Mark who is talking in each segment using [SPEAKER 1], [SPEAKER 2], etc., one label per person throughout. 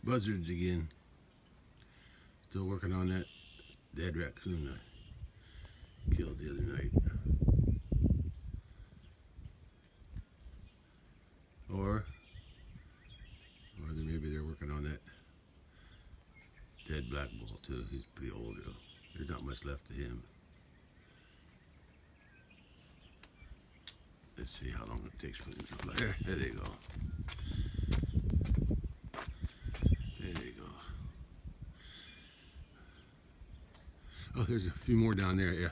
[SPEAKER 1] Buzzards again. Still working on that dead raccoon I killed the other night. Or maybe they're working on that dead black bull too. He's pretty old though. There's not much left of him. Let's see how long it takes for them to fly. There they go. There they go. Oh, there's a few more down there. Yeah,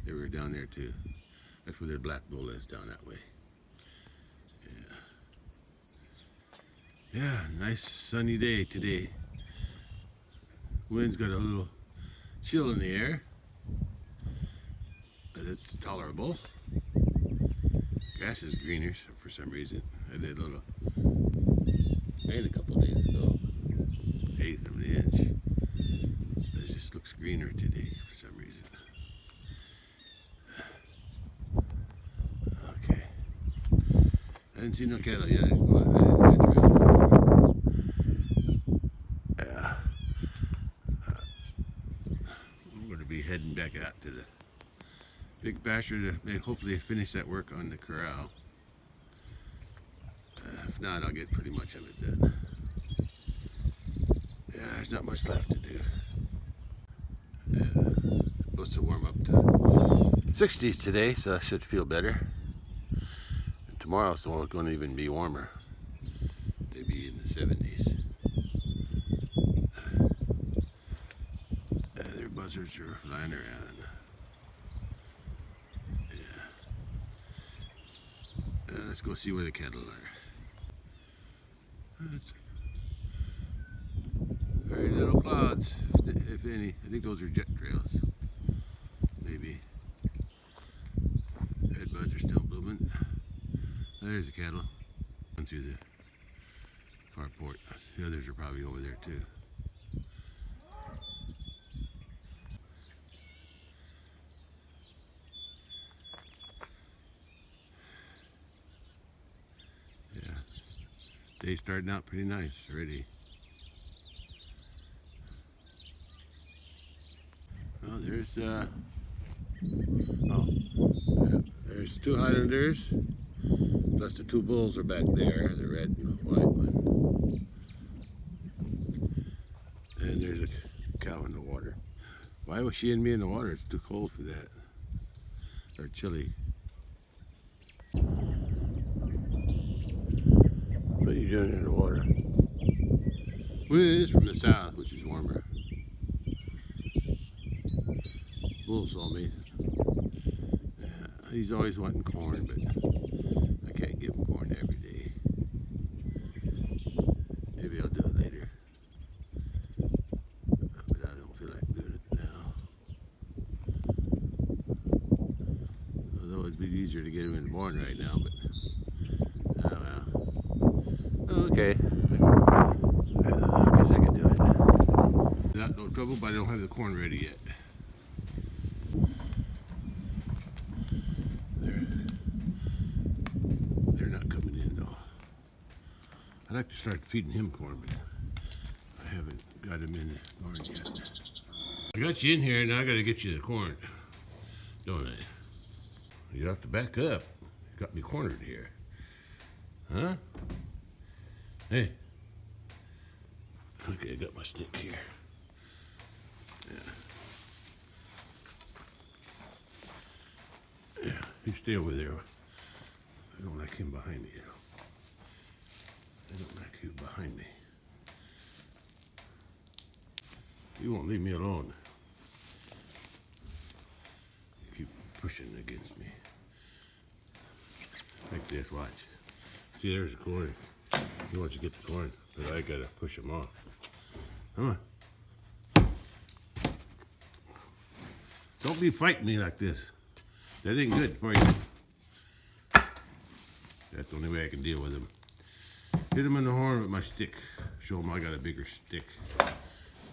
[SPEAKER 1] they were down there too. That's where their black bull is, down that way. Yeah, nice sunny day today. Wind's got a little chill in the air, but it's tolerable. Grass is greener for some reason. I did a little rain a couple days ago, 1/8 of an inch. But it just looks greener today for some reason. Okay. I didn't see no cattle yet. Be heading back out to the big pasture to hopefully finish that work on the corral. If not, I'll get pretty much of it done. Yeah, there's not much left to do. Supposed to warm up to 60s today, so I should feel better. And tomorrow's going to even be warmer, maybe in the 70s. Buzzards are flying around. Yeah. Let's go see where the cattle are. Very little clouds, if any. I think those are jet trails. Maybe. Red buds are still blooming. There's the cattle. Went through the carport. The others are probably over there too. Day's starting out pretty nice already. Oh, there's 2 Highlanders, plus the 2 bulls are back there, the red and the white one. And there's a cow in the water. Why was she and me in the water? It's too cold for that. Or chilly. What are you doing in the water? Well, it is from the south, which is warmer. Bull saw me. He's always wanting corn, but I can't give him corn every day. Maybe I'll do it later. But I don't feel like doing it now. Although it'd be easier to get him in the barn right now, but oh well. Okay. I guess I can do it. Not no trouble, but I don't have the corn ready yet. They're not coming in though. I'd like to start feeding him corn, but I haven't got him in the barn yet. I got you in here, now I gotta get you the corn, don't I? You have to back up. You got me cornered here. Huh? Hey. Okay, I got my stick here. Yeah. Yeah, you stay over there. I don't like him behind me, you know. I don't like you behind me. You won't leave me alone. You keep pushing against me. Like this, watch. See, there's the corn. He wants to get the corn, but I gotta push him off. Come on. Don't be fighting me like this. That ain't good for you. That's the only way I can deal with him. Hit him in the horn with my stick. Show him I got a bigger stick.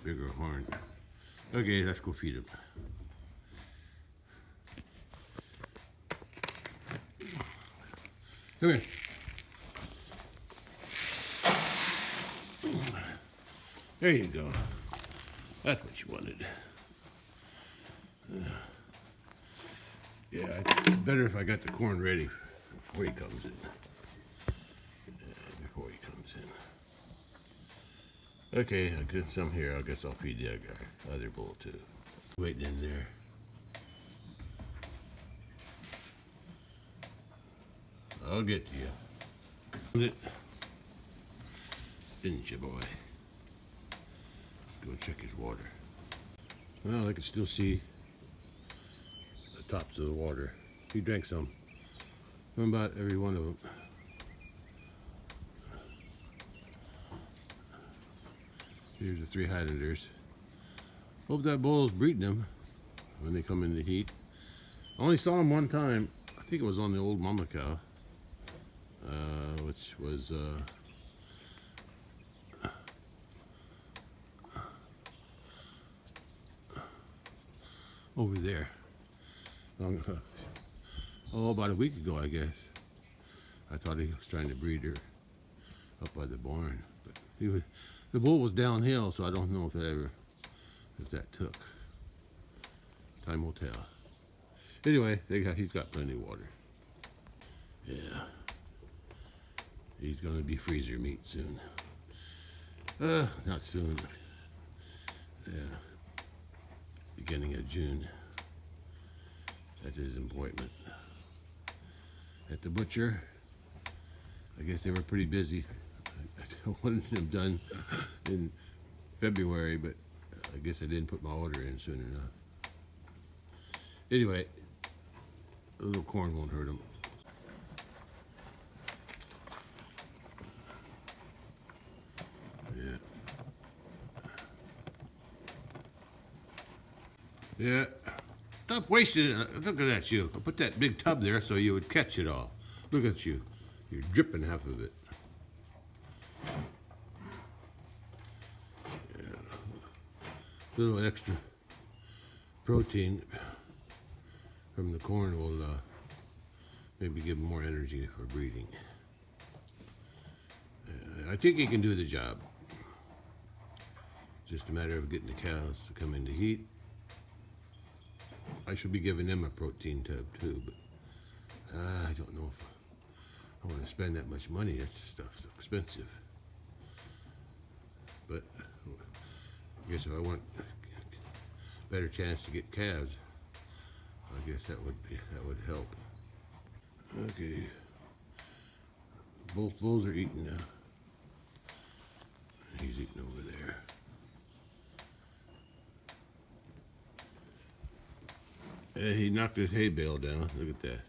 [SPEAKER 1] Bigger horn. Okay, let's go feed him. Come here. There you go. That's what you wanted. Yeah, it's better if I got the corn ready before he comes in. Before he comes in. Okay, I got some here. I guess I'll feed the other bull too. Waiting in there. I'll get to you. Didn't you, boy? Go check his water. Well, I can still see the tops of the water. He drank some. From about every one of them. Here's the 3 Highlanders. Hope that bull's breeding them when they come in the heat. I only saw him one time. I think it was on the old mama cow, which was over there. About a week ago, I guess. I thought he was trying to breed her up by the barn, but the bull was downhill, so I don't know if that took. Time will tell. Anyway, he's got plenty of water. Yeah, he's gonna be freezer meat soon. Not soon. Yeah, beginning of June. That's his appointment at the butcher. I guess they were pretty busy. I wanted them done in February, but I guess I didn't put my order in soon enough. Anyway, a little corn won't hurt them. Yeah. Stop wasting it. Look at that, you. I put that big tub there so you would catch it all. Look at you. You're dripping half of it. Yeah. A little extra protein from the corn will maybe give them more energy for breeding. I think he can do the job. Just a matter of getting the cows to come into heat. I should be giving them a protein tub too, but I don't know if I want to spend that much money. That stuff's expensive. But I guess if I want a better chance to get calves, I guess that would help. Okay, both bulls are eating now. He's eating over there. He knocked his hay bale down. Look at that.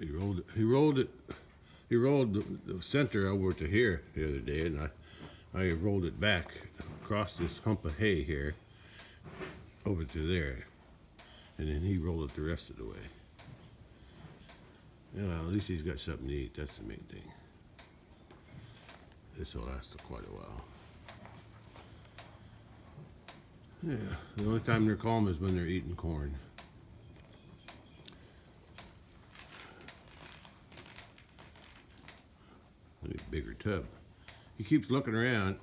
[SPEAKER 1] He rolled the center over to here the other day, and I rolled it back across this hump of hay here over to there, and then he rolled it the rest of the way. Yeah, at least he's got something to eat. That's the main thing. This will last quite a while. Yeah, the only time they're calm is when they're eating corn. A bigger tub. He keeps looking around,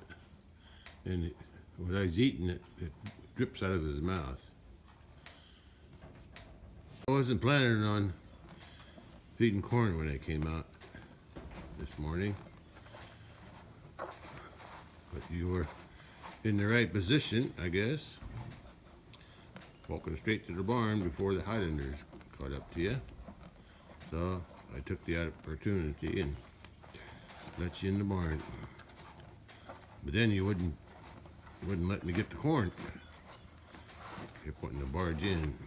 [SPEAKER 1] and when he's eating it, it drips out of his mouth. I wasn't planning on feeding corn when I came out this morning, but you were in the right position, I guess. Walking straight to the barn before the Highlanders caught up to you. So I took the opportunity and let you in the barn. But then you wouldn't let me get the corn. Kept wanting to barge in.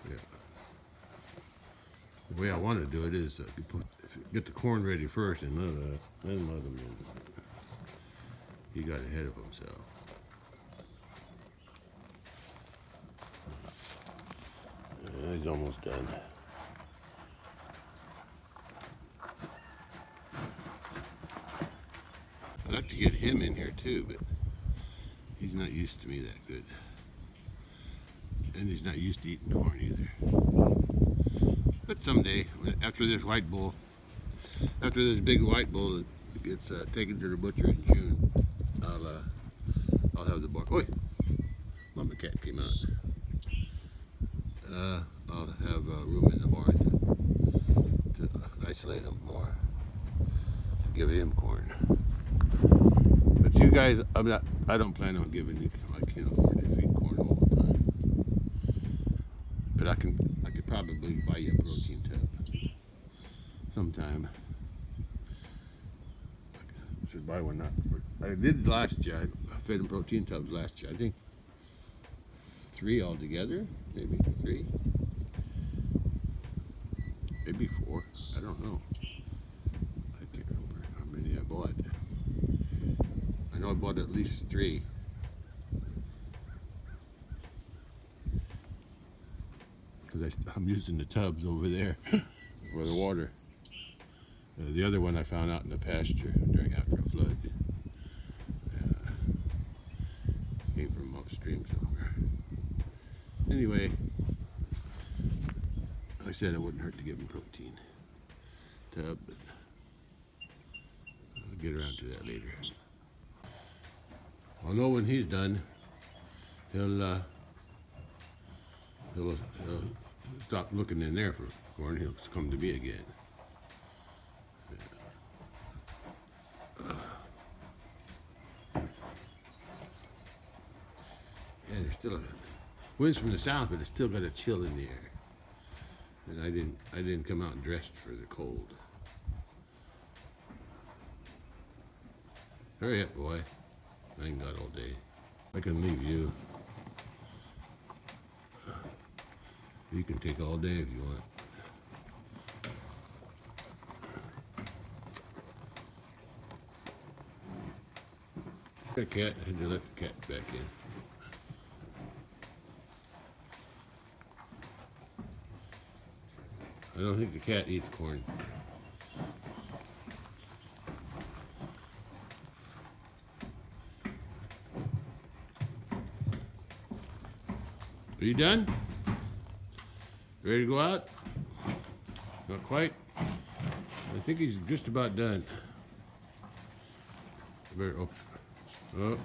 [SPEAKER 1] Yeah. The way I want to do it is get the corn ready first and then let them in. He got ahead of himself. He's almost done. I'd like to get him in here too, but he's not used to me that good. And he's not used to eating corn either. But someday, after this big white bull gets taken to the butcher in June, I'll have the barn. Oi, mama cat came out. I'll have room in the barn to isolate him more, to give him corn. But you guys, I don't plan on giving you. I can't afford to feed corn all the time. But I could probably buy you a protein tub sometime. I should buy one now. I did last year. I fed them protein tubs last year. I think 3 altogether, maybe 3, maybe 4. I don't know. I can't remember how many I bought. I know I bought at least 3. Because I'm using the tubs over there for the water. The other one I found out in the pasture after a flood. Came from upstream somewhere. Anyway, I said it wouldn't hurt to give him protein tub, but I'll get around to that later. I'll know when he's done. He'll stop looking in there for corn. He'll come to me again. Yeah, there's still winds from the south, but it's still got a chill in the air. And I didn't come out dressed for the cold. Hurry up, boy. I ain't got all day. I can leave you. You can take all day if you want. Got a cat. I had to let the cat back in. I don't think the cat eats corn. Are you done? Ready to go out? Not quite. I think he's just about done. Better open. Oh,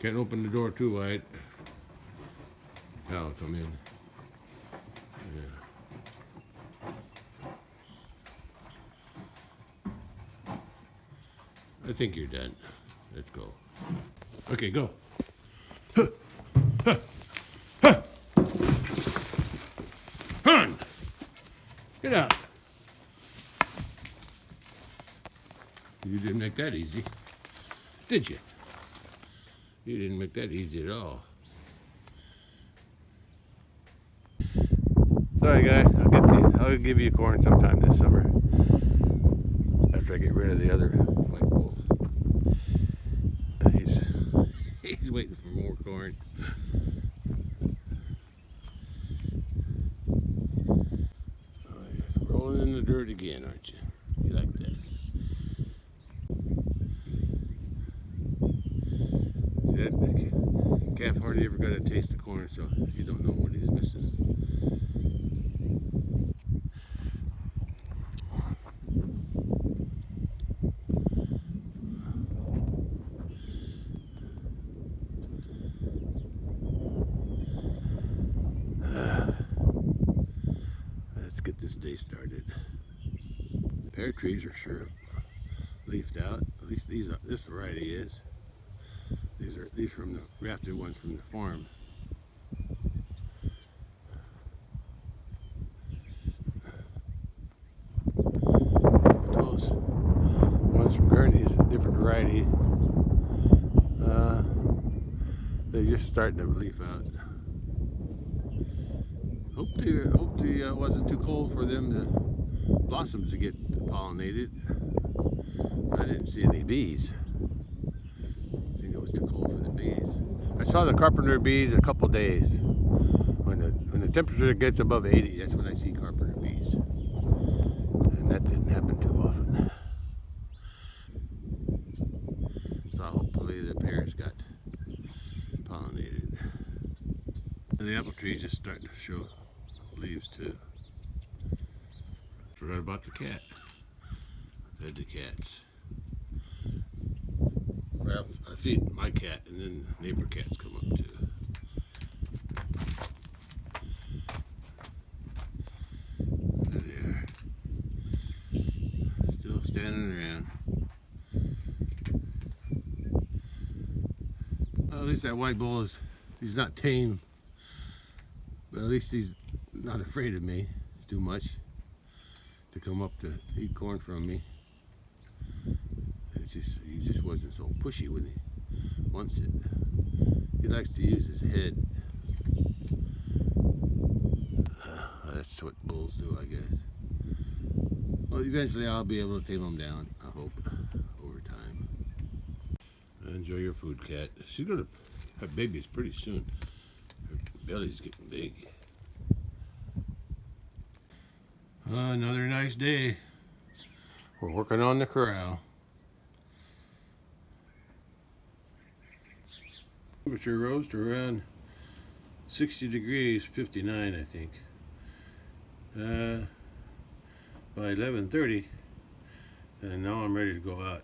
[SPEAKER 1] can't open the door too wide. Now come in. Yeah. I think you're done. Let's go. Okay, go. Huh. Huh. Huh. Hun! Get out. You didn't make that easy, did you? You didn't make that easy at all. Sorry, guy. I'll give you corn sometime this summer after I get rid of the other white bull. He's waiting for more corn. Oh, you're rolling in the dirt again, aren't you? You like that? See that? The calf hardly ever got a taste of corn, so you don't know what he's missing. Let's get this day started. The pear trees are sure leafed out. At least this variety is. These from the grafted ones from the farm. But those ones from Gurney's, a different variety. They're just starting to leaf out. Hope they wasn't too cold for them blossoms to get pollinated. I didn't see any bees. I think it was too cold for the bees. I saw the carpenter bees a couple days. When the temperature gets above 80, that's when I see carpenter bees. And that didn't happen too often. So hopefully the pears got pollinated. And the apple tree just starting to show leaves too. Forgot about the cat. Fed the cats. feed my cat, and then neighbor cats come up too. There they are. Still standing around. Well, at least that white bull he's not tame, but at least he's not afraid of me too much to come up to eat corn from me. He just wasn't so pushy when he wants it. He likes to use his head. That's what bulls do, I guess. Well, eventually I'll be able to tame him down, I hope, over time. Enjoy your food, cat. She's gonna have babies pretty soon. Her belly's getting big. Another nice day. We're working on the corral. Temperature rose to around 60 degrees, 59 I think. By 11:30, and now I'm ready to go out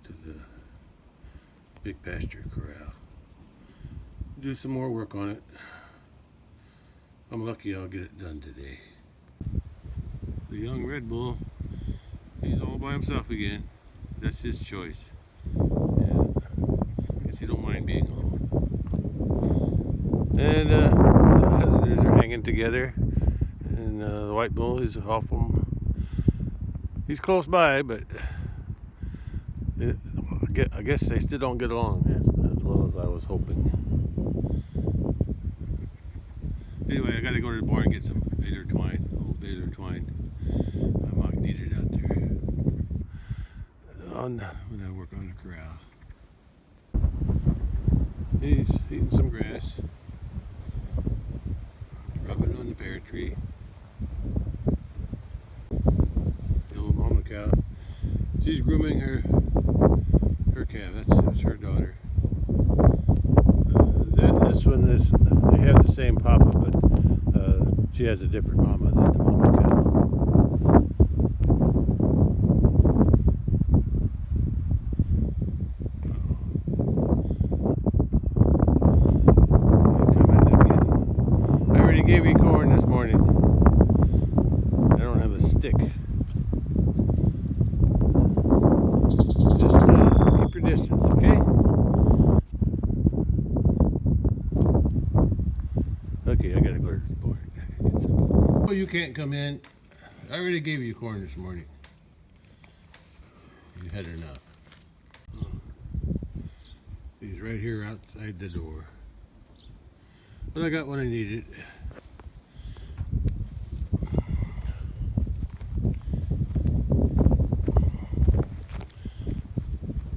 [SPEAKER 1] to the big pasture corral. Do some more work on it. I'm lucky I'll get it done today. The young Red Bull, he's all by himself again. That's his choice. Yeah. I guess he don't mind being alone. And the others are hanging together. And the white bull is off him. He's close by, but I guess they still don't get along as well as I was hoping. Anyway, I gotta go to the barn and get some baler twine, old baler twine. I might need it out there when I work on the corral. He's eating some grass, rubbing on the pear tree. The old mama cow, she's grooming her calf. That's her daughter. This one is, they have the same papa, but she has a different mama than the mama cow. I already gave you corn this morning. I don't have a stick. Just keep your distance, okay? Okay, I gotta go to the barn. Oh, you can't come in. I already gave you corn this morning. You had enough. He's right here outside the door. But I got what I needed.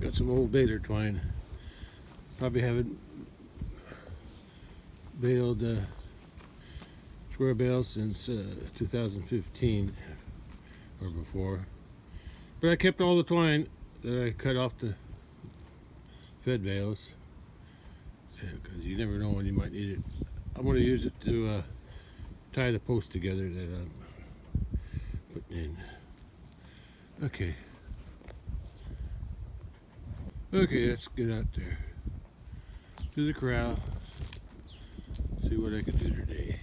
[SPEAKER 1] Got some old baler twine. Probably haven't baled square bales since 2015 or before. But I kept all the twine that I cut off the fed bales, because you never know when you might need it. I'm going to use it to tie the post together that I'm putting in. Okay, let's get out there to the corral, see what I can do today.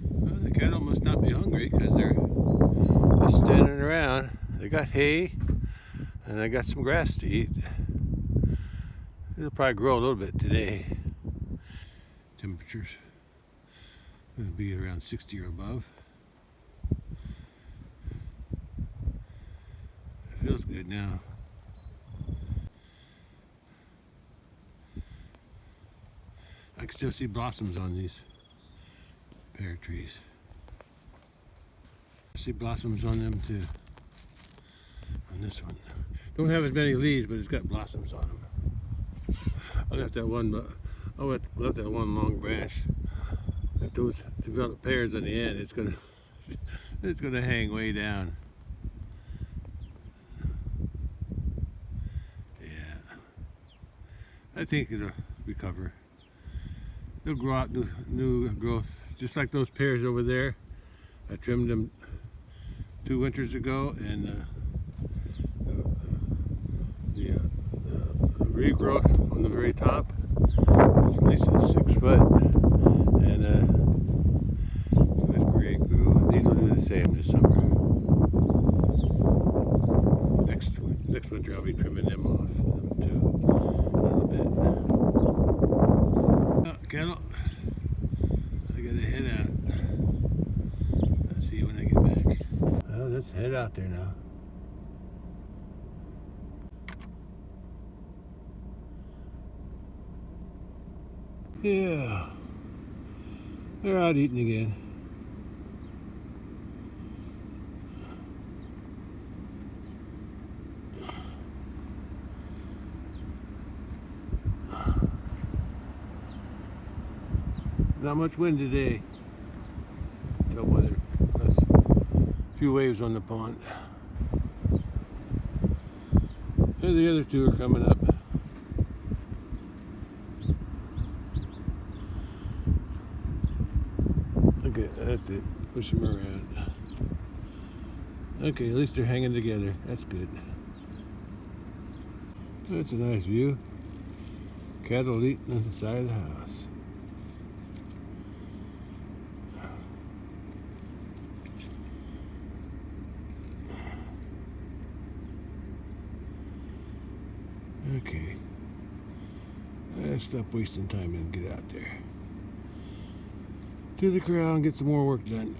[SPEAKER 1] Well, the cattle must not be hungry because they're just standing around. They got hay and I got some grass to eat. It'll probably grow a little bit today. Temperatures going to be around 60 or above. It feels good now. I can still see blossoms on these pear trees. I see blossoms on them too. On this one. Don't have as many leaves, but it's got blossoms on them. I left that one long branch. If those develop pears on the end, it's gonna hang way down. Yeah. I think it'll recover. They'll grow out new growth, just like those pears over there. I trimmed them 2 winters ago, and regrowth on the very top. It's at least 6 foot, and so it's great grew. These will do the same this summer. Next winter I'll be trimming them off too a little bit. Oh, cattle, I gotta head out. Let's see when I get back. Well, let's head out there now. Yeah, they're out eating again. Not much wind today. Tough weather. That's a few waves on the pond. And the other two are coming up. Okay, that's it. Push them around. Okay, at least they're hanging together. That's good. That's a nice view. Cattle eating on the side of the house. Okay. Let's stop wasting time and get out there to the corral and get some more work done.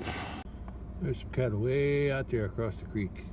[SPEAKER 1] There's some cattle way out there across the creek.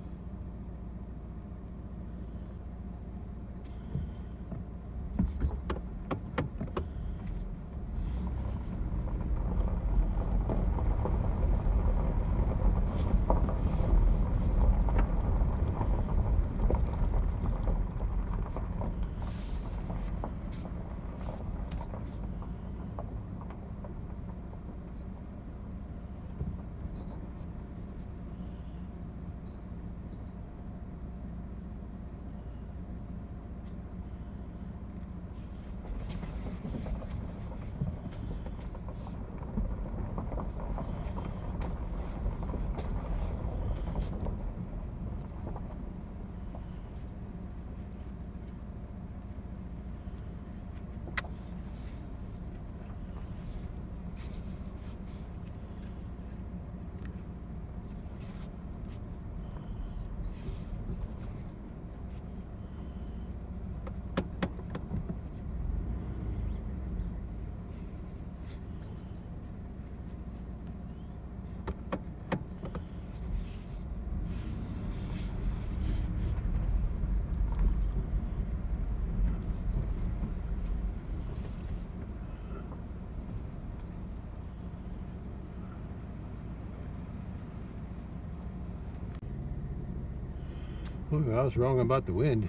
[SPEAKER 1] Well, I was wrong about the wind.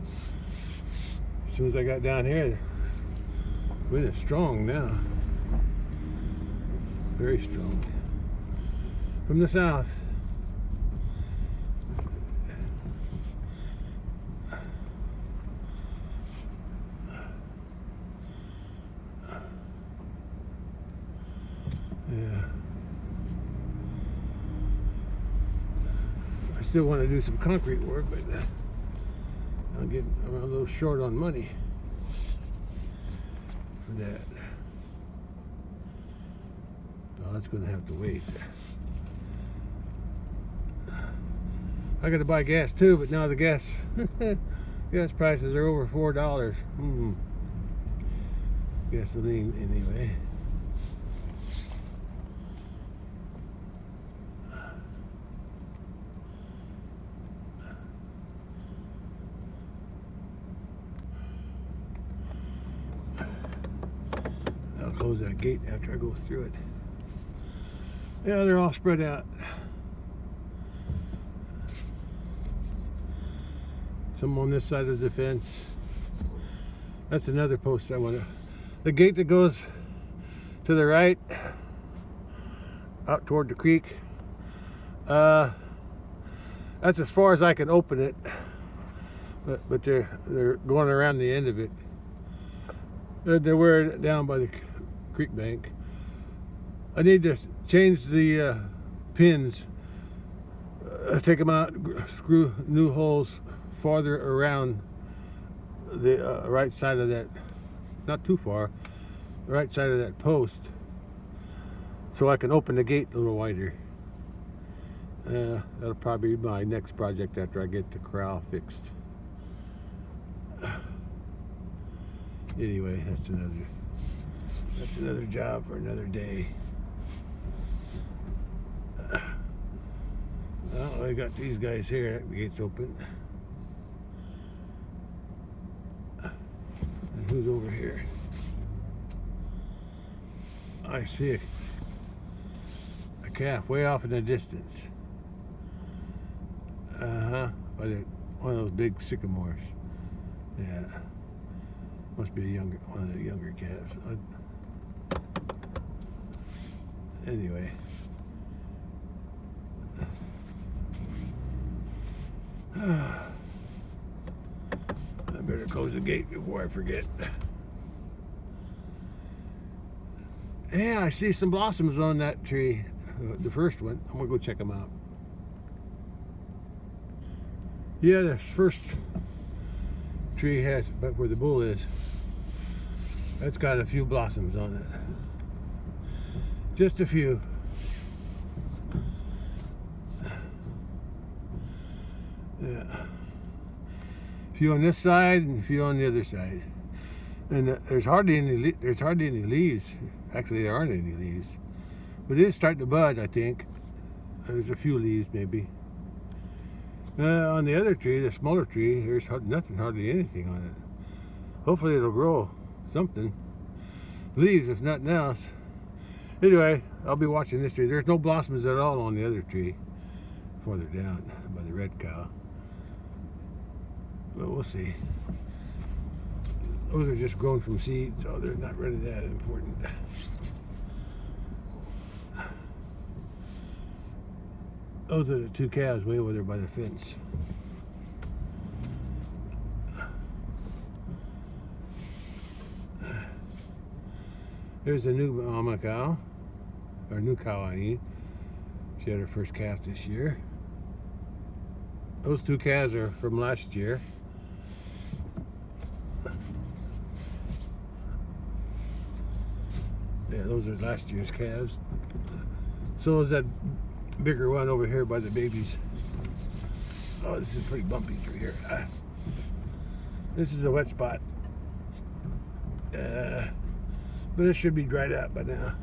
[SPEAKER 1] As soon as I got down here, the wind is strong now. Very strong. From the south. Yeah. I still want to do some concrete work, but I'm a little short on money for that. Oh, that's going to have to wait. I got to buy gas too, but now the gas prices are over $4. Gasoline, anyway. I'll close that gate after I go through it. Yeah, they're all spread out. Some on this side of the fence. That's another post I want to. The gate that goes to the right, out toward the creek. That's as far as I can open it, but they're going around the end of it. They're wearing it down by the creek bank. I need to change the pins, take them out, screw new holes farther around
[SPEAKER 2] the right side of that, not too far, the right side of that post, so I can open the gate a little wider. That'll probably be my next project after I get the corral fixed. Anyway, that's another job for another day. Well, I got these guys here. The gate's open. And who's over here? I see a calf way off in the distance. By one of those big sycamores. Yeah. Must be one of the younger calves. Anyway. I better close the gate before I forget. Yeah, I see some blossoms on that tree. The first one. I'm gonna go check them out. Yeah, the first tree has, but where the bull is, that's got a few blossoms on it. Just a few. Yeah. A few on this side and a few on the other side. And there's hardly any leaves. Actually, there aren't any leaves. But it is starting to bud, I think. There's a few leaves, maybe. On the other tree, the smaller tree, there's hardly anything on it. Hopefully it'll grow something. Leaves, if nothing else. Anyway, I'll be watching this tree. There's no blossoms at all on the other tree. Farther down by the red cow. But we'll see. Those are just grown from seeds, so they're not really that important. Those are the two calves way over there by the fence. There's a new mama cow, or new cow I mean. She had her first calf this year. Those two calves are from last year. Yeah, those are last year's calves. So is that bigger one over here by the babies. Oh, this is pretty bumpy through here. This is a wet spot. But it should be dried out by now.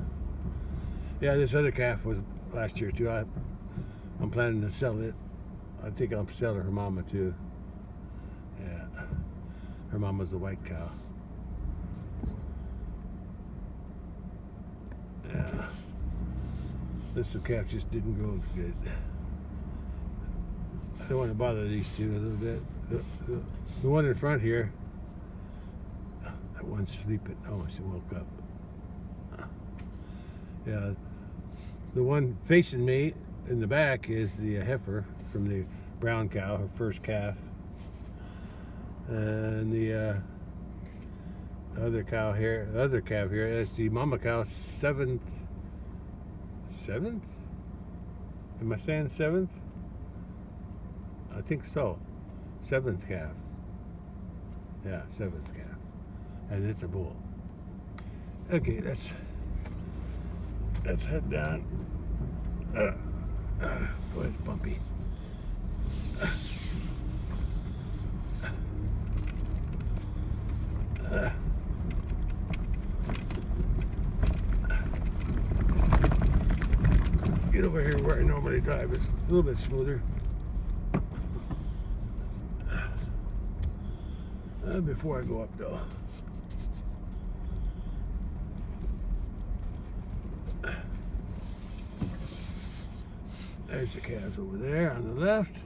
[SPEAKER 2] Yeah, this other calf was last year too. I'm planning to sell it. I think I'll sell her mama too. Yeah. Her mama's a white cow. Yeah. This calf just didn't grow good. I don't want to bother these two a little bit. The one in front here, that one's sleeping. Oh, she woke up. Yeah, the one facing me in the back is the heifer from the brown cow, her first calf. And the other calf here is the mama cow, seventh? Am I saying seventh? I think so. Seventh calf. Yeah, seventh calf. And it's a bull. Okay, let's head down. Boy, it's bumpy. Get over here where I normally drive. It's a little bit smoother. Before I go up though. There's the calves over there on the left.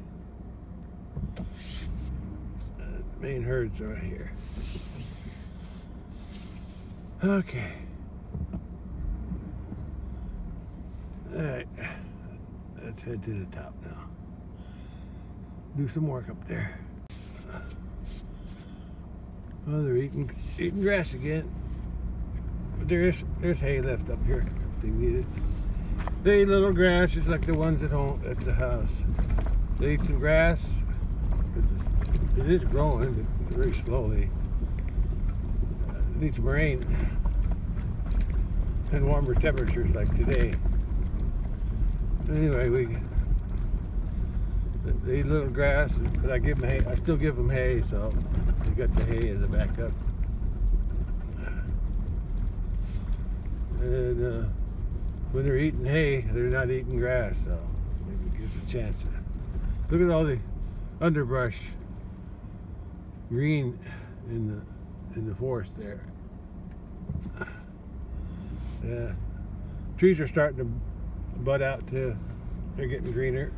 [SPEAKER 2] The main herds are here. Okay. Alright. Let's head to the top now. Do some work up there. Oh, they're eating grass again. But there's hay left up here if they need it. They eat little grass just like the ones at home at the house. They eat some grass. It is growing, but very slowly. Needs some rain and warmer temperatures like today. Anyway, they eat little grass, but I give them hay. I still give them hay, so they got the hay as a backup. And when they're eating hay, they're not eating grass, so maybe it gives a chance. Look at all the underbrush, green in the forest there. Yeah, trees are starting to bud out too. They're getting greener.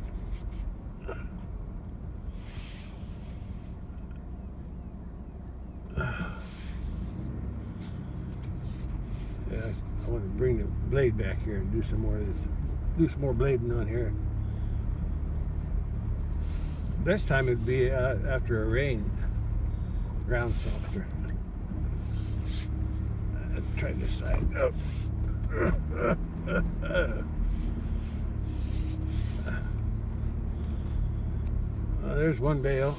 [SPEAKER 2] Yeah, I want to bring the blade back here and do some more of this. Do some more blading on here. Best time would be after a rain. Ground softer. Let's try this side. Oh. There's one bale.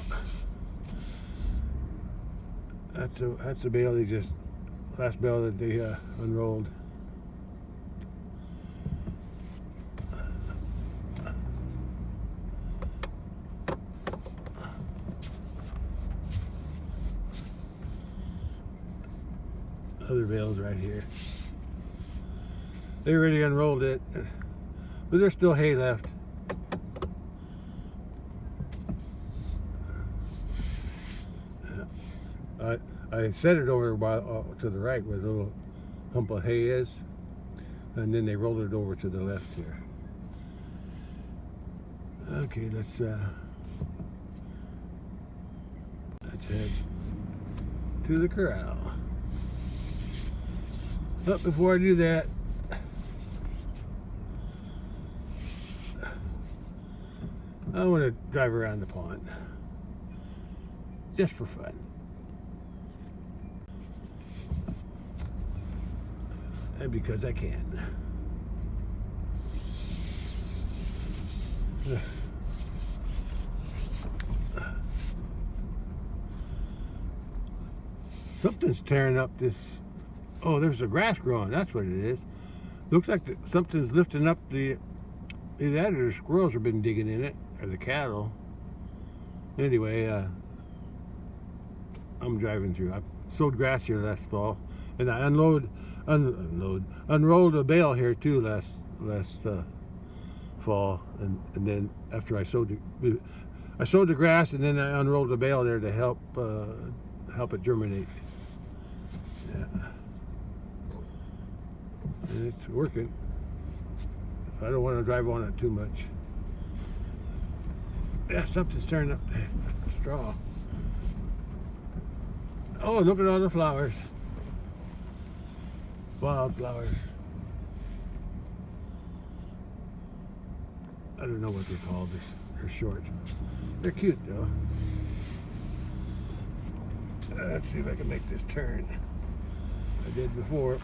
[SPEAKER 2] That's a bale they just last bale that they unrolled. Other bales right here. They already unrolled it, but there's still hay left. I set it over to the right where the little hump of hay is, and then they rolled it over to the left here. Okay, let's head to the corral. But before I do that, I want to drive around the pond just for fun. And because I can. Something's tearing up this. Oh, there's a grass growing. That's what it is. Looks like something's lifting up the. Either that or the squirrels have been digging in it, or the cattle. Anyway, I'm driving through. I sowed grass here last fall, and I unrolled a bale here too last fall, and then after I sowed the grass, and then I unrolled the bale there to help it germinate. Yeah. And it's working. I don't want to drive on it too much. Yeah, something's turning up the straw. Oh, look at all the flowers. Wildflowers. I don't know what they're called. They're short. They're cute though. Let's see if I can make this turn. I did before.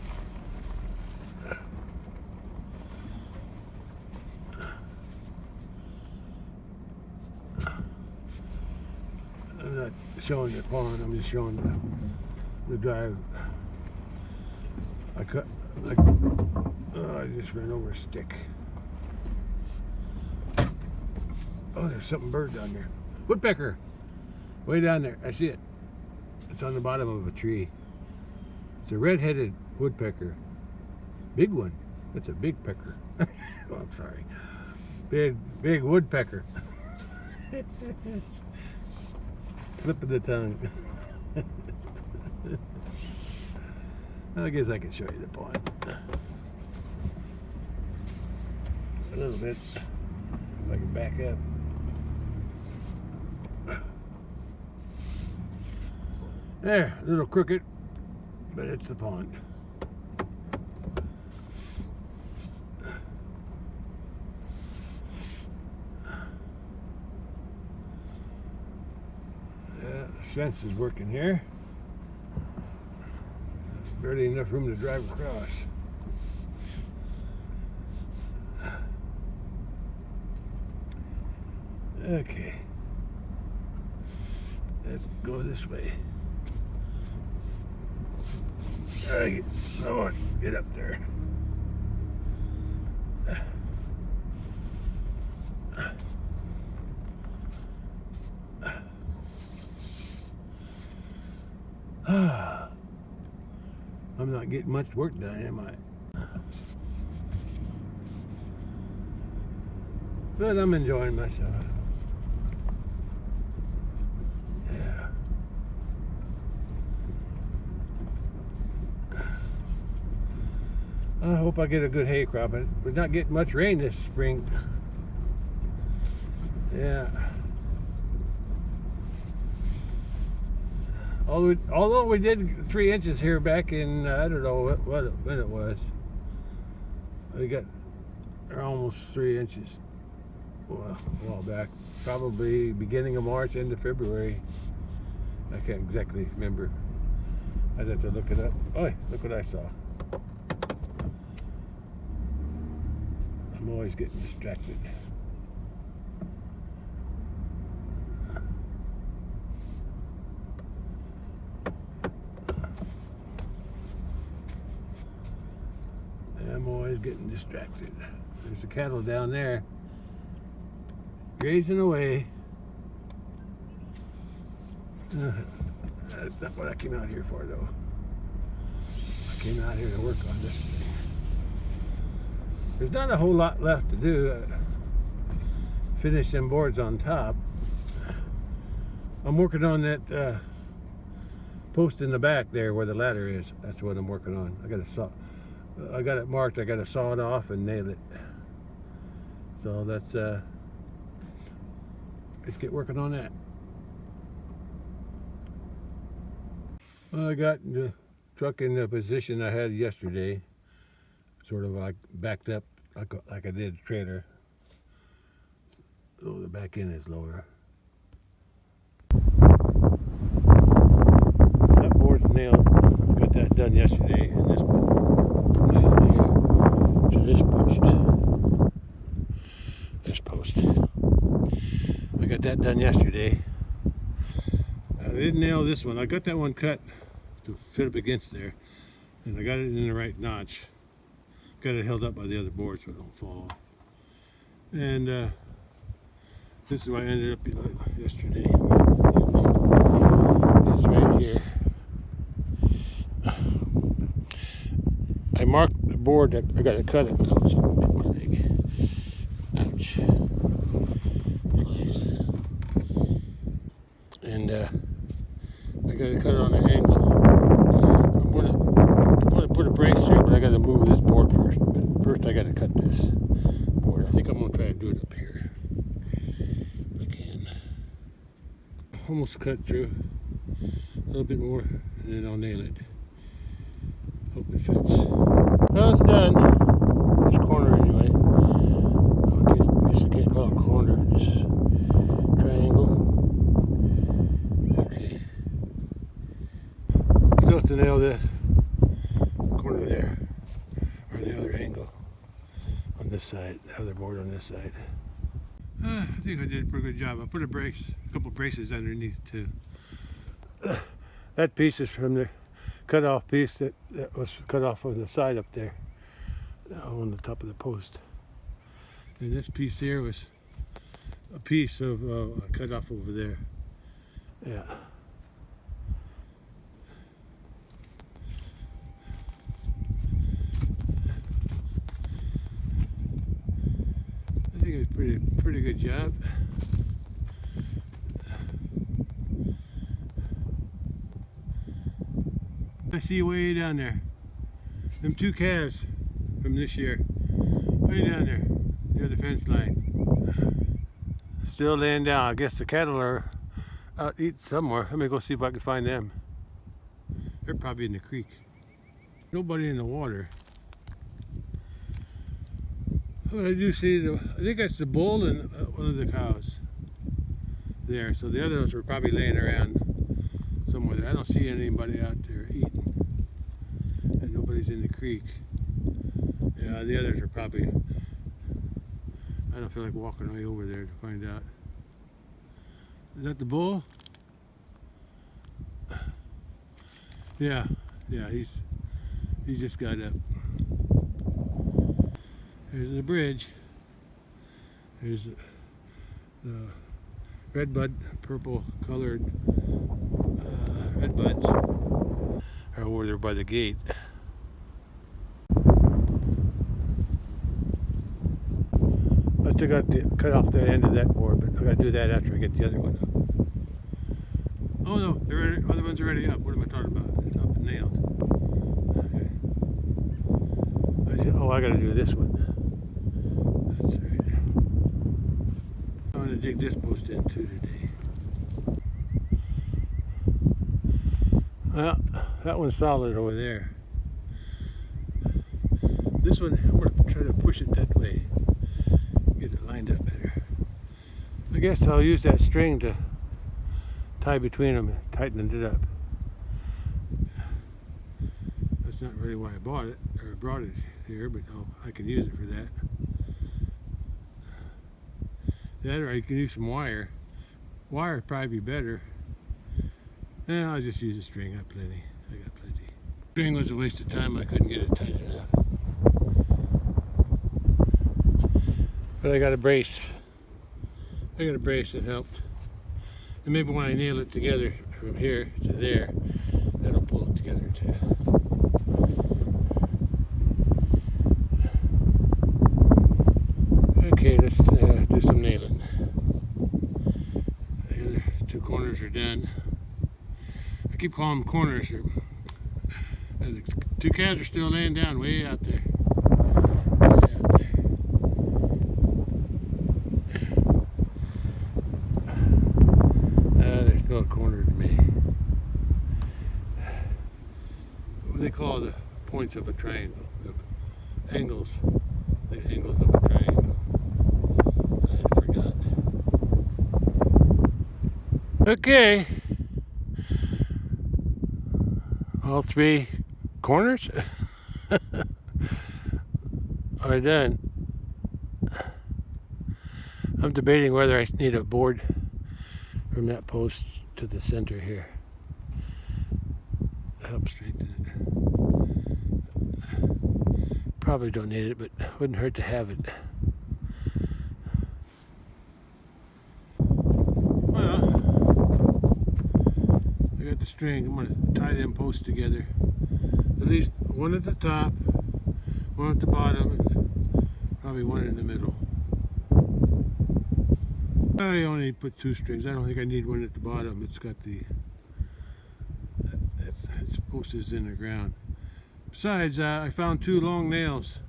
[SPEAKER 2] I'm not showing the pond, I'm just showing the drive. I just ran over a stick. Oh, there's something bird down there. Woodpecker! Way down there, I see it. It's on the bottom of a tree. It's a red-headed woodpecker. Big one. That's a big pecker. Oh, I'm sorry. Big woodpecker. Slip of the tongue. I guess I can show you the pond. A little bit. If I can back up. There, a little crooked, but it's the pond. Yeah, the fence is working here. Barely enough room to drive across. Okay. Let's go this way. Alright, come on, get up there. I'm not getting much work done, am I? But I'm enjoying myself. Yeah. I hope I get a good hay crop. We're not getting much rain this spring. Yeah. Although we did 3 inches here back in, I don't know when it was. We got almost 3 inches. Well, a while back. Probably beginning of March, end of February. I can't exactly remember. I'd have to look it up. Oh, look what I saw. I'm always getting distracted. I'm always getting distracted. There's the cattle down there grazing away. That's not what I came out here for, though. I came out here to work on this thing. There's not a whole lot left to do. Finish them boards on top. I'm working on that post in the back there where the ladder is. That's what I'm working on. I got it marked. I got to saw it off and nail it. So that's let's get working on that. Well, I got the truck in the position I had yesterday, sort of like backed up like I did the trailer. So the back end is lower. That board's nailed. I got that done yesterday, and this nailed here to this post. I got that done yesterday. I didn't nail this one. I got that one cut to fit up against there, and I got it in the right notch. Got it held up by the other board so it don't fall off. And this is what I ended up yesterday. It's right here. I marked the board that I got to cut it. Ouch. My leg. Ouch. Place. And I got to cut it on an angle. I'm gonna put a brace here, but I got to move this board first. But first, I got to cut this board. I think I'm gonna try to do it up here. If I can. Almost cut through. A little bit more, and then I'll nail it. Hope it fits. Well, it's done. This corner, anyway. I guess I can't call it a corner. This triangle. Okay. Still have to nail the corner there, or the other angle on this side, the other board on this side. I think I did a pretty good job. I put a couple braces underneath too. That piece is from the cut-off piece that was cut off on the side up there, on the top of the post. And this piece here was a piece of cut off over there. Yeah. I think it was pretty good job. I see you way down there. Them 2 calves from this year. Way down there, near the fence line. Still laying down. I guess the cattle are out eating somewhere. Let me go see if I can find them. They're probably in the creek. Nobody in the water. But I do see I think that's the bull and one of the cows there. So the others were probably laying around somewhere there. I don't see anybody out there eating. And nobody's in the creek. Yeah, the others are probably, I don't feel like walking way over there to find out. Is that the bull? Yeah, he just got up. There's the bridge. There's the redbud, purple colored redbuds are over there by the gate. I still got to cut off that end of that board, but I got to do that after I get the other one up. Oh no, the other one's already up. What am I talking about? It's up and nailed. Okay. Oh, I got to do this one. That's right. I'm going to dig this post in too today. Well, that one's solid over there. This one, I'm going to try to push it that way. Get it lined up better. I guess I'll use that string to tie between them and tighten it up. That's not really why I bought it or brought it here, but I can use it for that. That, or I can use some wire. Wire would probably be better. I'll just use a string. I got plenty. String was a waste of time. I couldn't get it tight enough. But I got a brace. That helped. And maybe when I nail it together from here to there, that'll pull it together too. Okay, let's do some nailing. The other two corners are done. I keep calling them corners. The two calves are still laying down way out there. They're still a corner to me. What do they call the points of a triangle? The angles. The angles of a triangle. I forgot. Okay. All three corners are done. I'm debating whether I need a board from that post to the center here. Help strengthen it. Probably don't need it, but wouldn't hurt to have it. Well, I got the string. I'm going to tie them posts together. At least one at the top, one at the bottom, and probably one in the middle. I only put two strings. I don't think I need one at the bottom. It's got its post is in the ground. Besides, I found two long nails,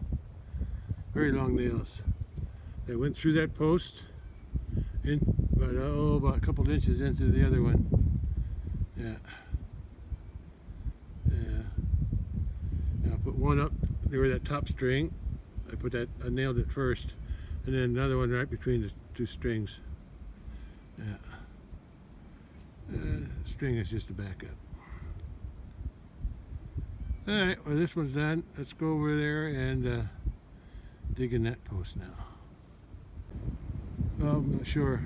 [SPEAKER 2] very long nails. They went through that post, about a couple inches into the other one. Yeah. I put one up near that top string. I nailed it first, and then another one right between the two strings. Yeah. String is just a backup. Alright, well this one's done. Let's go over there and dig in that post now. Well, I'm not sure.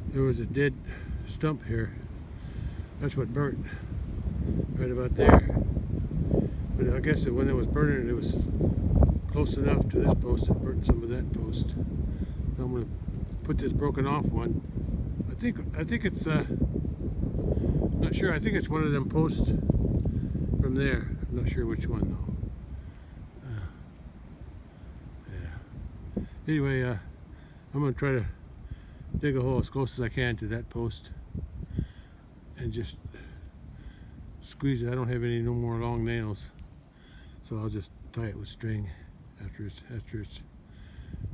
[SPEAKER 2] There was a dead stump here. That's what burnt. Right about there. But I guess that when it was burning, it was close enough to this post that burnt some of that post. So I'm going to put this broken off one. I think it's not sure. I think it's one of them posts from there. I'm not sure which one though. Yeah. Anyway, I'm going to try to dig a hole as close as I can to that post and just squeeze it. I don't have no more long nails, so I'll just tie it with string after it's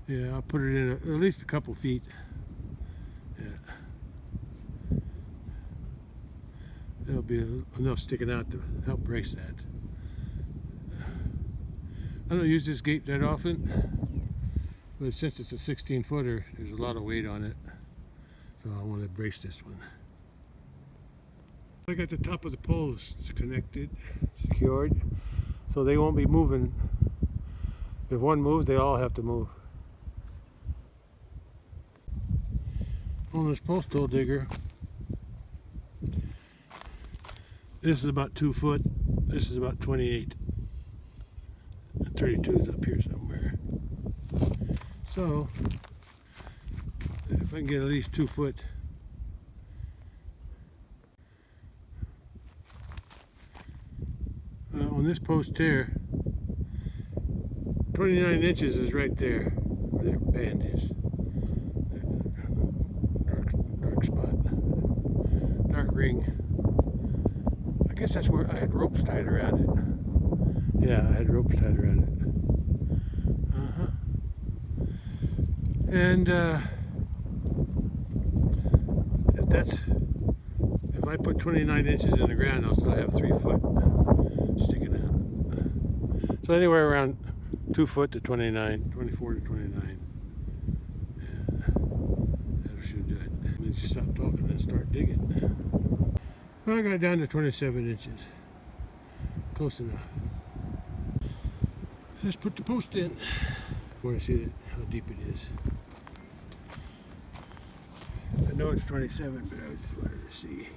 [SPEAKER 2] yeah, I'll put it in at least a couple feet. Yeah, there'll be enough sticking out to help brace that. I don't use this gate that often, but since it's a 16-footer, there's a lot of weight on it, so I want to brace this one. I got the top of the posts connected, secured, so they won't be moving. If one moves, they all have to move. On this post hole digger, This is about 2 foot. This is about 28. 32 is up here somewhere. So if I can get at least 2 foot, on this post here, 29 inches is right there where that band is. Dark spot, dark ring. I guess that's where I had ropes tied around it. Yeah, I had ropes tied around it. And if I put 29 inches in the ground, I'll still have 3 foot sticking out. So anywhere around 2 foot to 29, 24 to 29. Yeah, that should do it. Let me just stop talking and start digging. Well, I got it down to 27 inches. Close enough. Let's put the post in. I want to see how deep it is. I know it's 27, but I just wanted to see.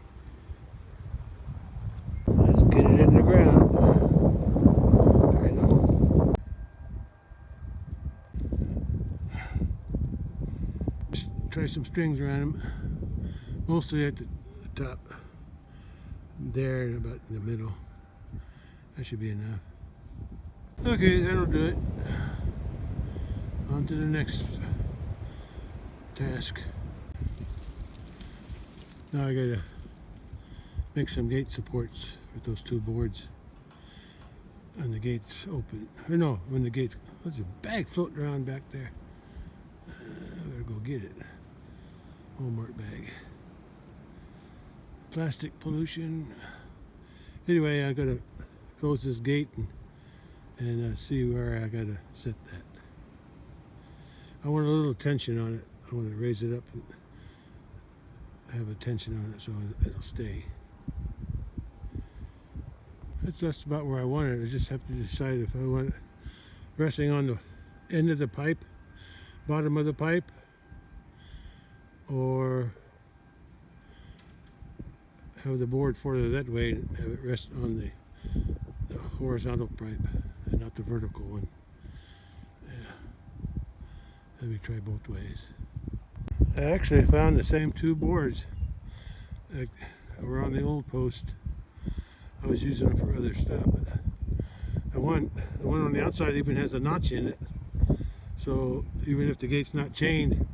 [SPEAKER 2] Let's get it in the ground. I know. Just try some strings around them. Mostly at the top. There and about in the middle. That should be enough. Okay, that'll do it. On to the next task. Now I gotta make some gate supports with those 2 boards. And the gates open. Or no, when the gates. There's a bag floating around back there. I better go get it. Walmart bag. Plastic pollution. Anyway, I gotta close this gate and see where I gotta set that. I want a little tension on it. I want to raise it up and have a tension on it so it'll stay. That's just about where I want it. I just have to decide if I want it resting on the end of the pipe, bottom of the pipe, or have the board further that way and have it rest on the horizontal pipe and not the vertical one. Yeah. Let me try both ways. I actually found the same 2 boards that were on the old post. I was using them for other stuff. But the one on the outside even has a notch in it. So even if the gate's not chained,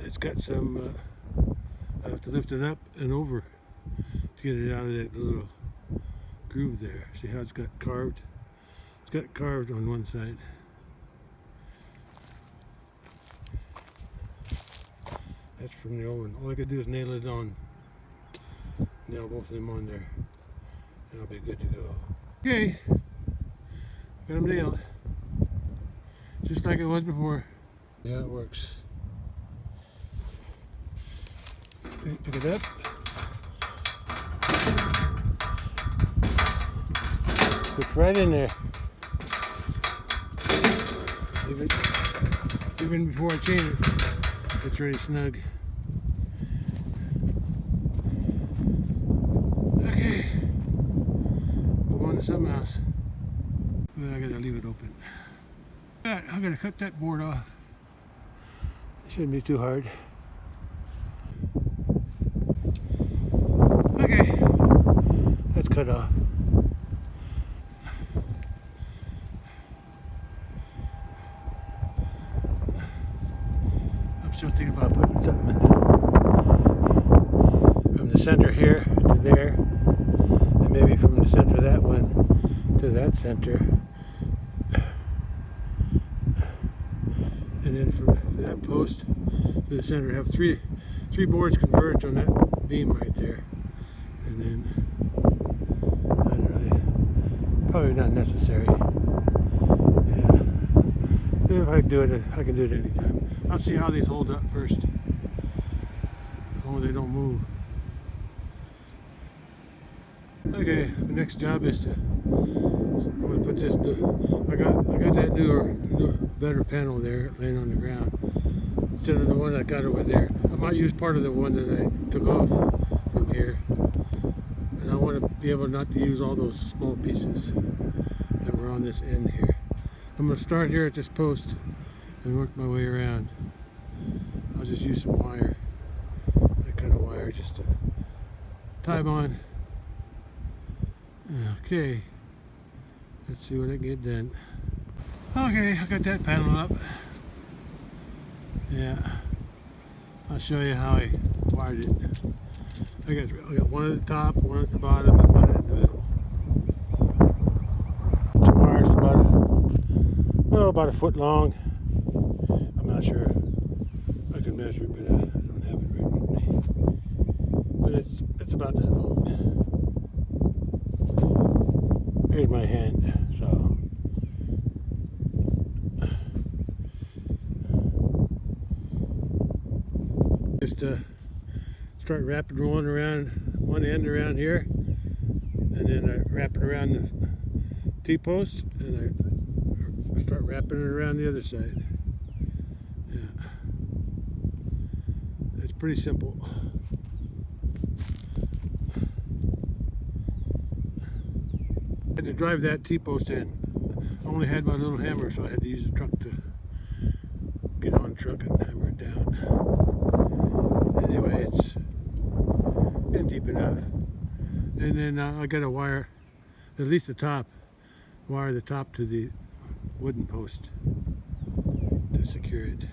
[SPEAKER 2] it's got some, I have to lift it up and over to get it out of that little groove there. See how it's got carved? It's got carved on one side. That's from the old one. All I could do is nail it on. Nail both of them on there. And I'll be good to go. Okay. Got them nailed. Just like it was before. Yeah, it works. Okay, pick it up. It's right in there. Even before I chain it, it's really snug. Okay. Move on to something else. Then I gotta leave it open. Alright, I'm gonna cut that board off. It shouldn't be too hard. Okay. That's cut off. Still thinking about putting something in from the center here to there, and maybe from the center of that one to that center, and then from that post to the center have three boards converged on that beam right there, and then I don't know, probably not necessary. If I do it, I can do it anytime. I'll see how these hold up first. As long as they don't move. Okay, the next job is to. I'm going to put this new. I got that newer, better panel there laying on the ground instead of the one I got over there. I might use part of the one that I took off from here, and I want to be able not to use all those small pieces that were on this end here. I'm going to start here at this post and work my way around. I'll just use some wire, that kind of wire, just to tie them on. Okay, let's see what I can get done. Okay, I got that panel up. Yeah, I'll show you how I wired it. I got one at the top, one at the bottom, and one in the middle. Some wires about a foot long. I'm not sure I can measure it, but I don't have it right with me. But it's about that long. Here's my hand, so. Just start wrapping one around one end around here, and then I wrap it around the T-post, and I start wrapping it around the other side. Yeah, it's pretty simple. I had to drive that T-post in. I only had my little hammer, so I had to use a truck to get on the truck and hammer it down. Anyway, it's getting deep enough. And then I got to wire at least the top, wire the top to the wooden post to secure it.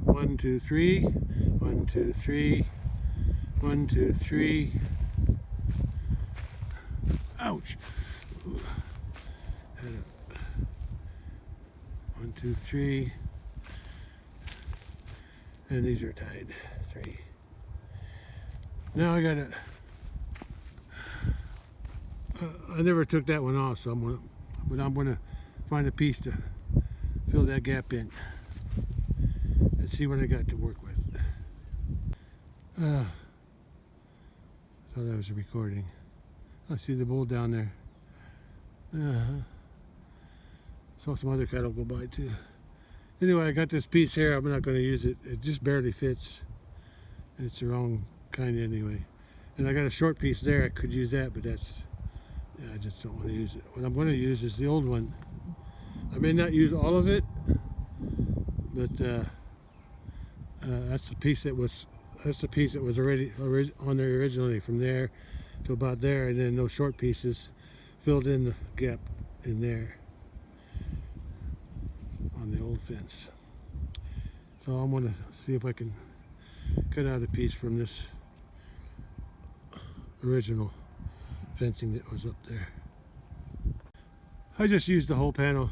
[SPEAKER 2] 1, 2, 3, 1, 2, 3, 1, 2, 3. Ouch! 1, 2, 3. And these are tied. 3. Now I gotta. I never took that one off, so I'm gonna find a piece to fill that gap in. Let's see what I got to work with. Thought I was recording. I see the bull down there. Saw some other cattle go by too. Anyway, I got this piece here. I'm not going to use it. It just barely fits. It's the wrong kind anyway. And I got a short piece there. I could use that, but that's, yeah, I just don't want to use it. What I'm going to use is the old one. I may not use all of it, but that's the piece that was already on there originally, from there to about there, and then those short pieces filled in the gap in there on the old fence. So I'm going to see if I can cut out a piece from this original fencing that was up there. I just used the whole panel.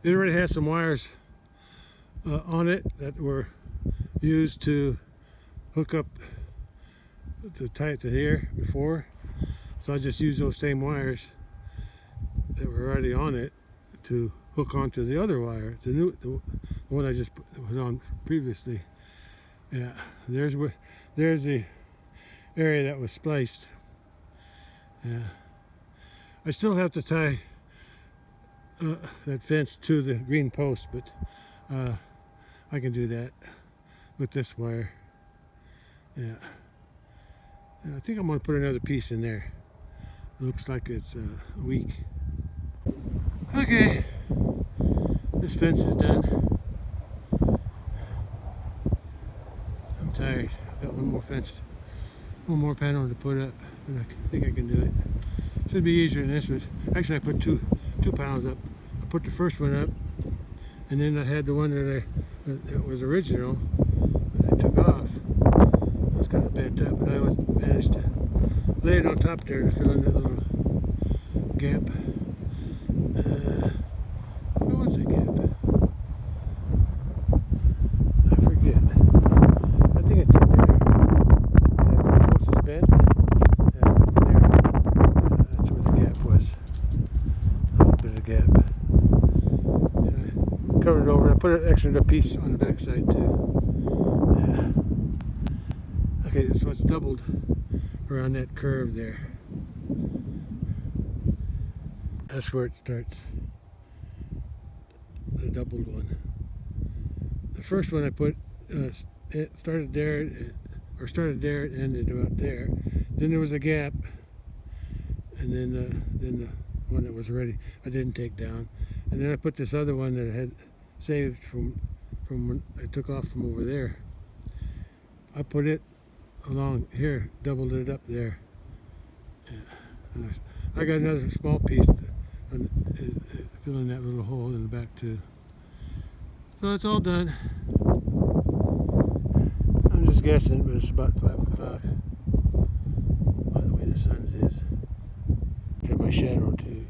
[SPEAKER 2] It already has some wires on it that were used to hook up to tie it to here before. So I just used those same wires that were already on it to hook onto the other wire, the one I just put on previously. Yeah, there's the area that was spliced. Yeah, I still have to tie that fence to the green post, but I can do that with this wire. Yeah, I think I'm going to put another piece in there. It looks like it's weak. Okay, this fence is done. I'm tired. I've got one more panel to put up, but I think I can do it. Should be easier than this one. Actually, I put two panels up. I put the first one up, and then I had the one that was original that I took off. It was kind of bent up, but I managed to lay it on top there to fill in that little gap. What was that gap? I forget. I think it's in there. The post is bent. There. That's where the gap was. A little bit of gap. And I covered it over. I put an extra piece on the back side too. Yeah. Okay, so it's doubled around that curve there. That's where it starts. The doubled one. The first one I put it started there, and ended about there. Then there was a gap, and then the one that was ready I didn't take down, and then I put this other one that I had saved from when I took off from over there. I put it along here, doubled it up there. Yeah. I got another small piece to fill in that little hole in the back too. So it's all done. I'm just guessing, but it's about 5 o'clock. By the way the sun is. It's at my shadow too.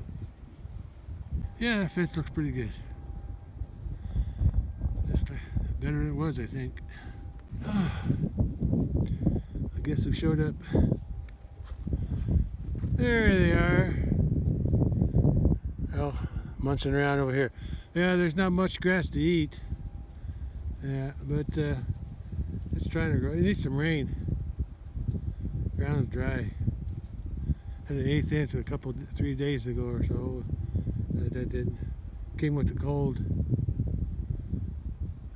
[SPEAKER 2] Yeah, that fence looks pretty good. Just better than it was, I think. I guess who showed up? There they are. Oh, munching around over here. Yeah, there's not much grass to eat. Yeah, but it's trying to grow. It needs some rain. Ground's dry. Had an 1/8 inch a 3 days ago or so. That didn't. Came with the cold.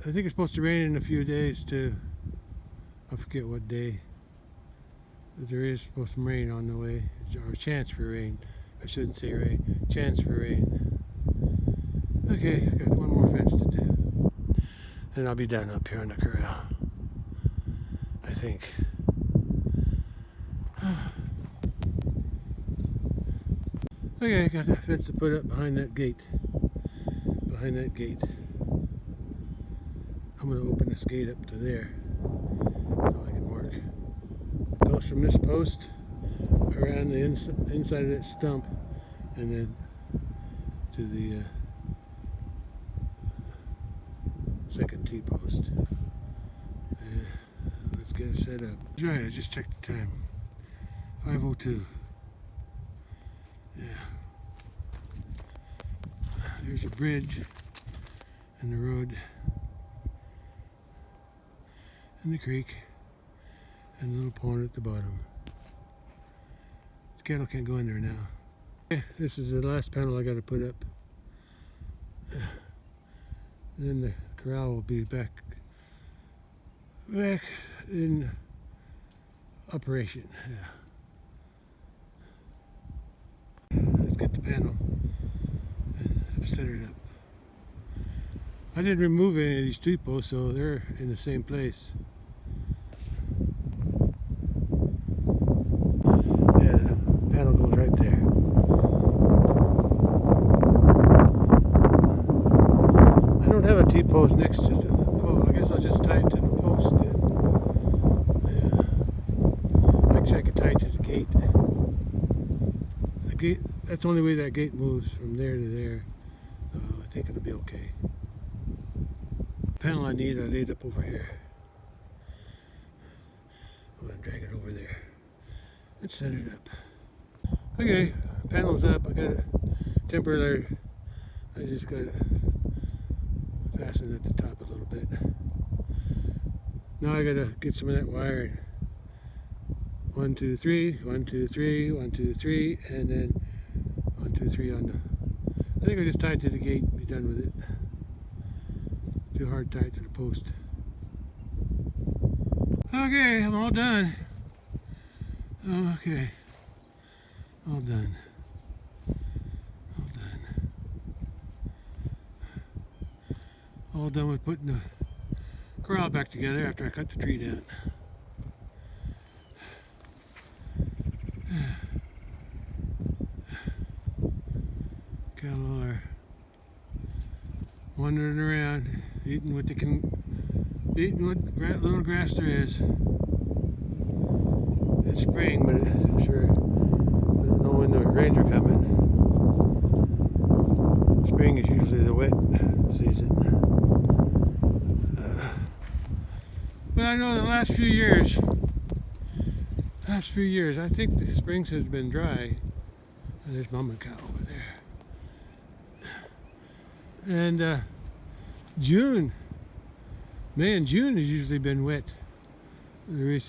[SPEAKER 2] I think it's supposed to rain in a few days too. I forget what day. But there is supposed to rain on the way, or chance for rain. I shouldn't say rain. Chance for rain. Okay, got one more fence to do, and I'll be done up here on the corral, I think. Okay, I got that fence to put up behind that gate. Behind that gate. I'm going to open this gate up to there so I can work. It goes from this post around the inside of that stump and then to the second T-post. Let's get it set up. Right, I just checked the time. 5:02. Yeah. There's a bridge and the road and the creek and a little pond at the bottom. The cattle can't go in there now. Okay, this is the last panel I got to put up. Then the corral will be back in operation. Yeah. Let's get the panel and set it up. I didn't remove any of these T-posts, so they're in the same place. Yeah, the panel goes right there. I don't have a T-post next to the pole. I guess I'll just tie it to the post then. Yeah. Actually, I could tie it to the gate. The gate, that's the only way that gate moves, from there to there. I think it'll be okay. Panel I need, I laid up over here. I'm gonna drag it over there. Let's set it up. Okay, panel's up. I got it temporarily. I just got it fastened at the top a little bit. Now I gotta get some of that wiring. 1, 2, 3, 1, 2, 3, 1, 2, 3, and then 1, 2, 3 on the. I think I just tie it to the gate and be done with it. Too hard tied to the post. Okay, I'm all done. Okay, all done. All done. All done with putting the corral back together after I cut the tree down. Cattle are wandering around, eating what they can, eating what little grass there is. It's spring, but it's sure, I don't know when the rains are coming. Spring is usually the wet season. But I know the last few years, I think the springs has been dry. And there's mama cow over there. And June, May and June has usually been wet. The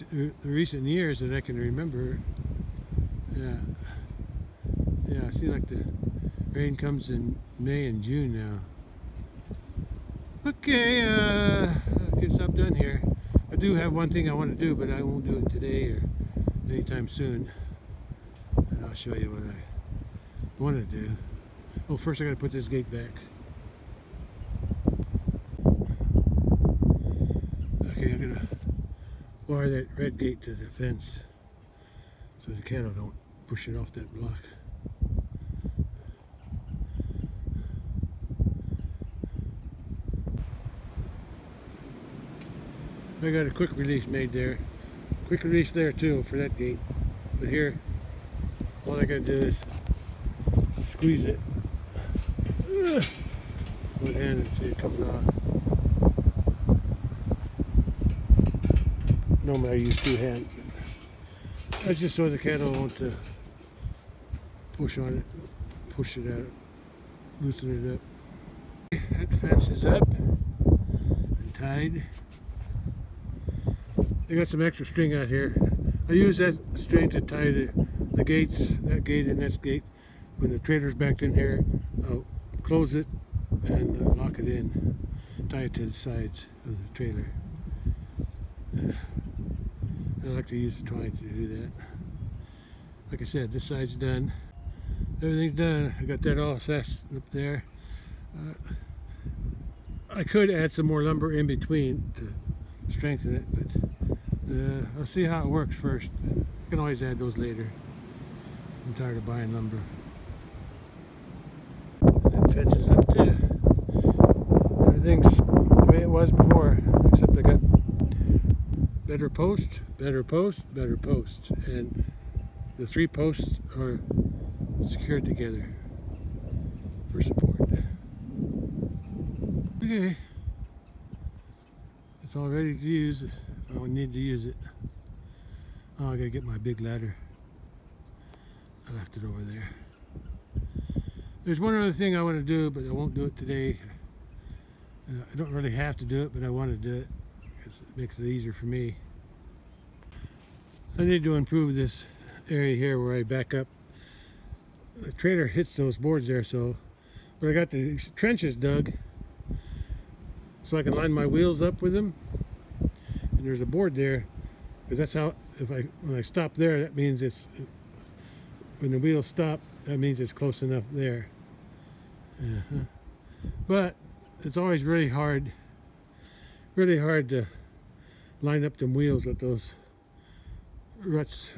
[SPEAKER 2] recent years that I can remember. Yeah, yeah. I see like the rain comes in May and June now. Okay, I guess I'm done here. I do have one thing I want to do, but I won't do it today or anytime soon. And I'll show you what I want to do. Oh, first I got to put this gate back. Okay, I'm gonna wire that red gate to the fence so the cattle don't push it off that block. I got a quick release made there. Quick release there too for that gate. But here, all I gotta do is squeeze it. One hand and see it comes off. Normally I use two hands. That's just so the cattle won't push on it, push it out, loosen it up. That fence is up and tied. I got some extra string out here. I use that string to tie the gates, that gate and that gate. When the trailer's backed in here, I'll close it and lock it in, tie it to the sides of the trailer. I like to use the twine to do that. Like I said, this side's done. Everything's done. I got that all set up there. I could add some more lumber in between to strengthen it, but I'll see how it works first. I can always add those later. I'm tired of buying lumber. That fence is up too. Everything's the way it was before, except I got better post, better post, better post, and the 3 posts are secured together for support. Okay, it's all ready to use. I don't need to use it. Oh, I gotta get my big ladder. I left it over there. There's one other thing I want to do, but I won't do it today. I don't really have to do it, but I want to do it because it makes it easier for me. I need to improve this area here where I back up. The trailer hits those boards there, but I got the trenches dug so I can line my wheels up with them. And there's a board there, because that's how, when I stop there, that means it's, when the wheels stop, that means it's close enough there. But it's always really hard to line up them wheels with those ruts,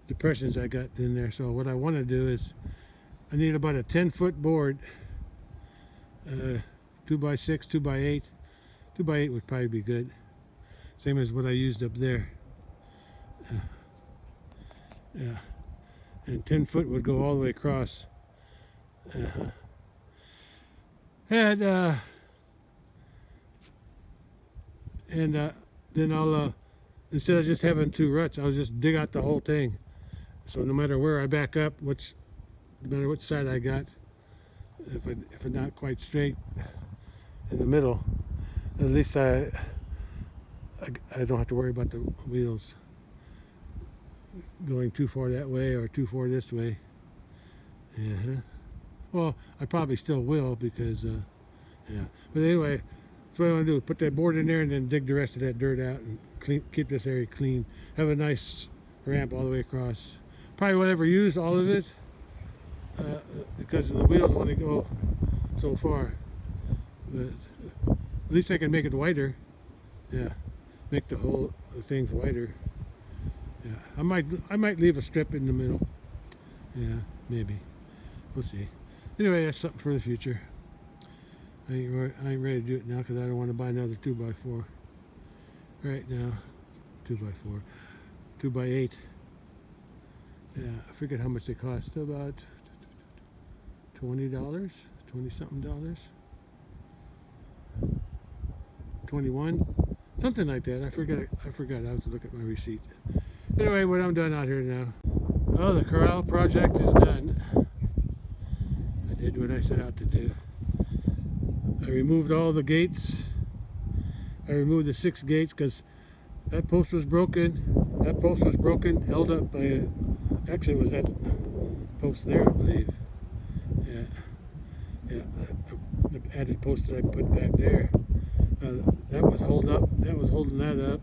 [SPEAKER 2] depressions I got in there. So what I want to do is, I need about a 10-foot board, 2x6, 2x8. 2x8 would probably be good. Same as what I used up there. Yeah, and 10 foot would go all the way across. And then I'll instead of just having 2 ruts, I'll just dig out the whole thing. So no matter where I back up, no matter which side I got, if it's not quite straight in the middle, at least I don't have to worry about the wheels going too far that way or too far this way. Well, I probably still will because, yeah. But anyway, that's what I want to do. Put that board in there and then dig the rest of that dirt out and keep this area clean. Have a nice ramp all the way across. Probably won't ever use all of it because the wheels only go so far. But at least I can make it wider. Yeah, make the whole things wider. Yeah, I might leave a strip in the middle. Yeah, maybe. We'll see. Anyway, that's something for the future. I ain't ready to do it now because I don't want to buy another 2x4 right now. 2x4, 2x8. Yeah, I forget how much they cost. About $20, 20-something dollars. 21, something like that. I forgot. I have to look at my receipt. Anyway, what I'm done out here now. Oh, the corral project is done. I did what I set out to do. I removed all the gates. I removed the 6 gates because that post was broken. That post was broken, held up by actually it was that post there, I believe. Yeah, the added post that I put back there. That was holding that up.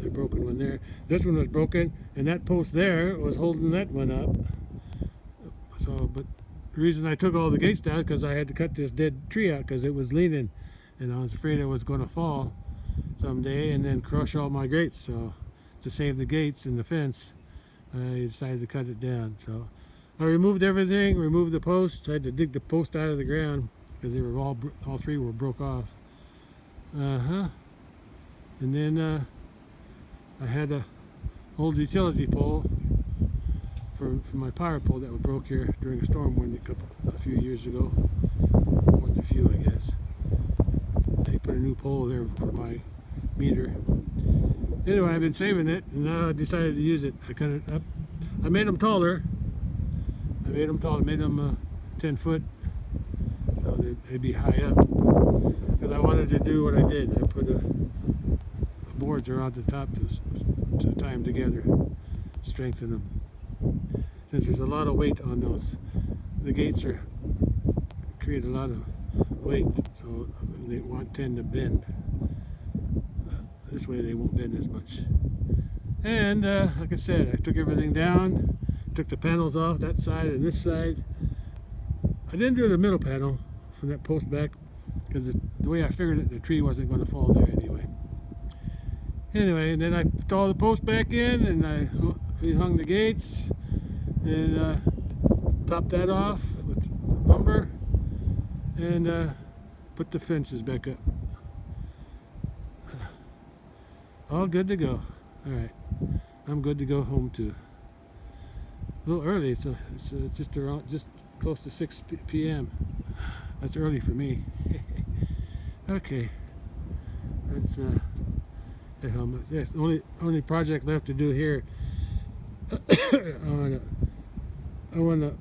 [SPEAKER 2] the broken one there. This one was broken, and that post there was holding that one up. So, but the reason I took all the gates down because I had to cut this dead tree out because it was leaning, and I was afraid it was going to fall someday and then crush all my gates. So, to save the gates and the fence, I decided to cut it down. So, I removed everything, removed the posts. I had to dig the post out of the ground because they were all three were broke off. And then I had a old utility pole for my power pole that was broke here during a storm a few years ago. More than a few, I guess. They put a new pole there for my meter. Anyway, I've been saving it, and now I decided to use it. I cut it up. I made them taller. I made them 10 foot, so they'd be high up. Because I wanted to do what I did. I put the boards around the top to tie them together, strengthen them. Since there's a lot of weight on those, the gates create a lot of weight, so they tend to bend. This way they won't bend as much. And like I said, I took everything down, took the panels off, that side and this side. I didn't do the middle panel from that post back because the way I figured it, the tree wasn't going to fall there anyway. And then I put all the posts back in, and I hung the gates and topped that off with lumber and put the fences back up. All good to go. All right, I'm good to go home too. A little early. It's just close to 6 p.m. That's early for me. Okay, that's the only project left to do here. I want to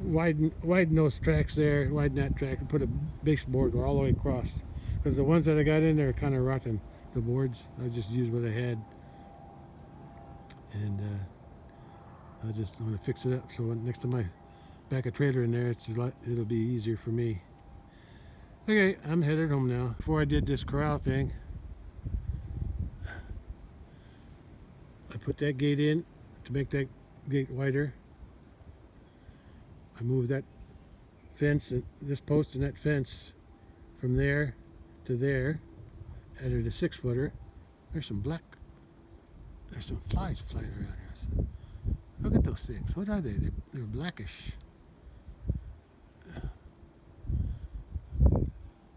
[SPEAKER 2] widen those tracks there, widen that track, and put a baseboard all the way across. Because the ones that I got in there are kind of rotten. The boards, I just used what I had, and I just want to fix it up so next time I back a trailer in there, it'll be easier for me. Okay, I'm headed home now. Before I did this corral thing, I put that gate in to make that gate wider. I moved that fence and this post and that fence from there to there. Added a 6-footer. There's some flies flying around here. Look at those things. What are they? They're blackish. I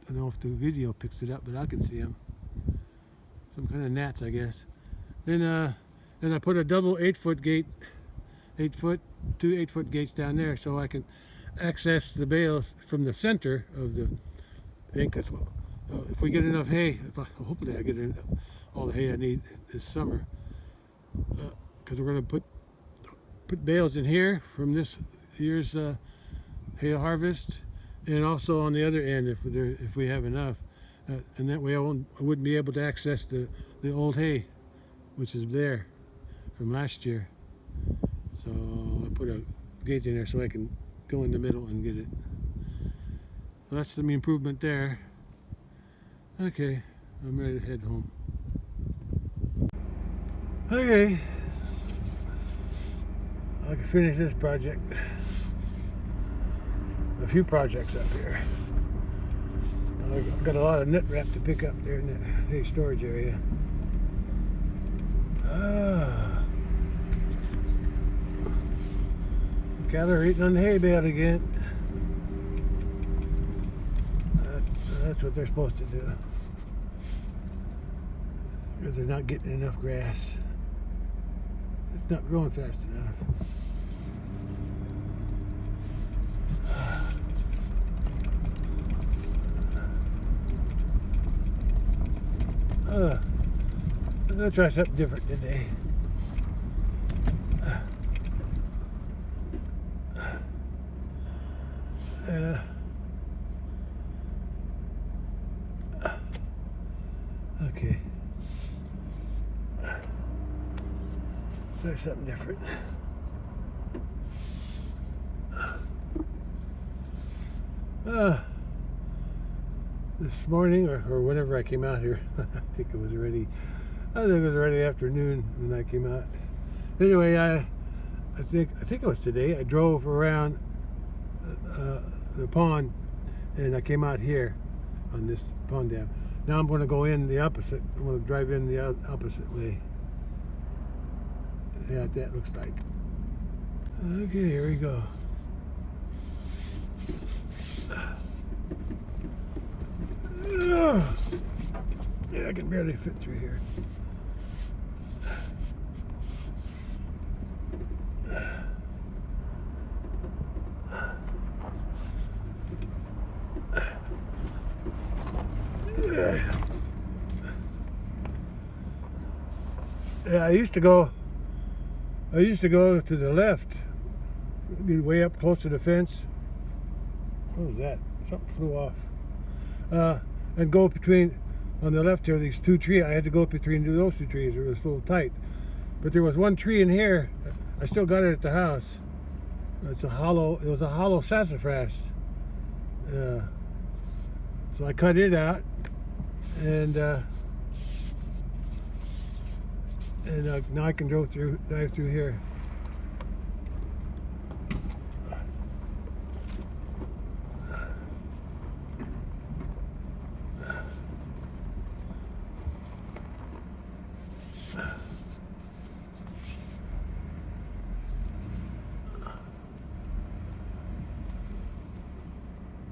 [SPEAKER 2] don't know if the video picks it up, but I can see them. Some kind of gnats, I guess. Then I put a double 8-foot gate, 2 8-foot gates down there, so I can access the bales from the center of the thing. Cause if we get enough hay, hopefully I get all the hay I need this summer, because we're going to put bales in here from this year's hay harvest, and also on the other end if we have enough, and that way I wouldn't be able to access the old hay, which is there from last year. So I put a gate in there so I can go in the middle and get it. Well, that's some improvement there. Okay, I'm ready to head home. Okay, I can finish this project. A few projects up here. I've got a lot of nut wrap to pick up there in the hay storage area. Cattle are eating on the hay bale again. That's what they're supposed to do, because they're not getting enough grass. It's not growing fast enough. I'm gonna try something different today. Okay. Try something different. This morning, or whenever I came out here, I think it was already I think it was already afternoon when I came out. Anyway, I think it was today. I drove around the pond, and I came out here on this pond dam. Now I'm going to go in the opposite. I'm going to drive in the opposite way. See what that looks like. Okay, here we go. Yeah, I can barely fit through here. Yeah, I used to go to the left, get way up close to the fence. What was that? Something flew off. And go between, on the left here, these two trees. I had to go between those two trees. It was a little tight. But there was one tree in here. I still got it at the house. It was a hollow sassafras. So I cut it out, and now I can drive through here.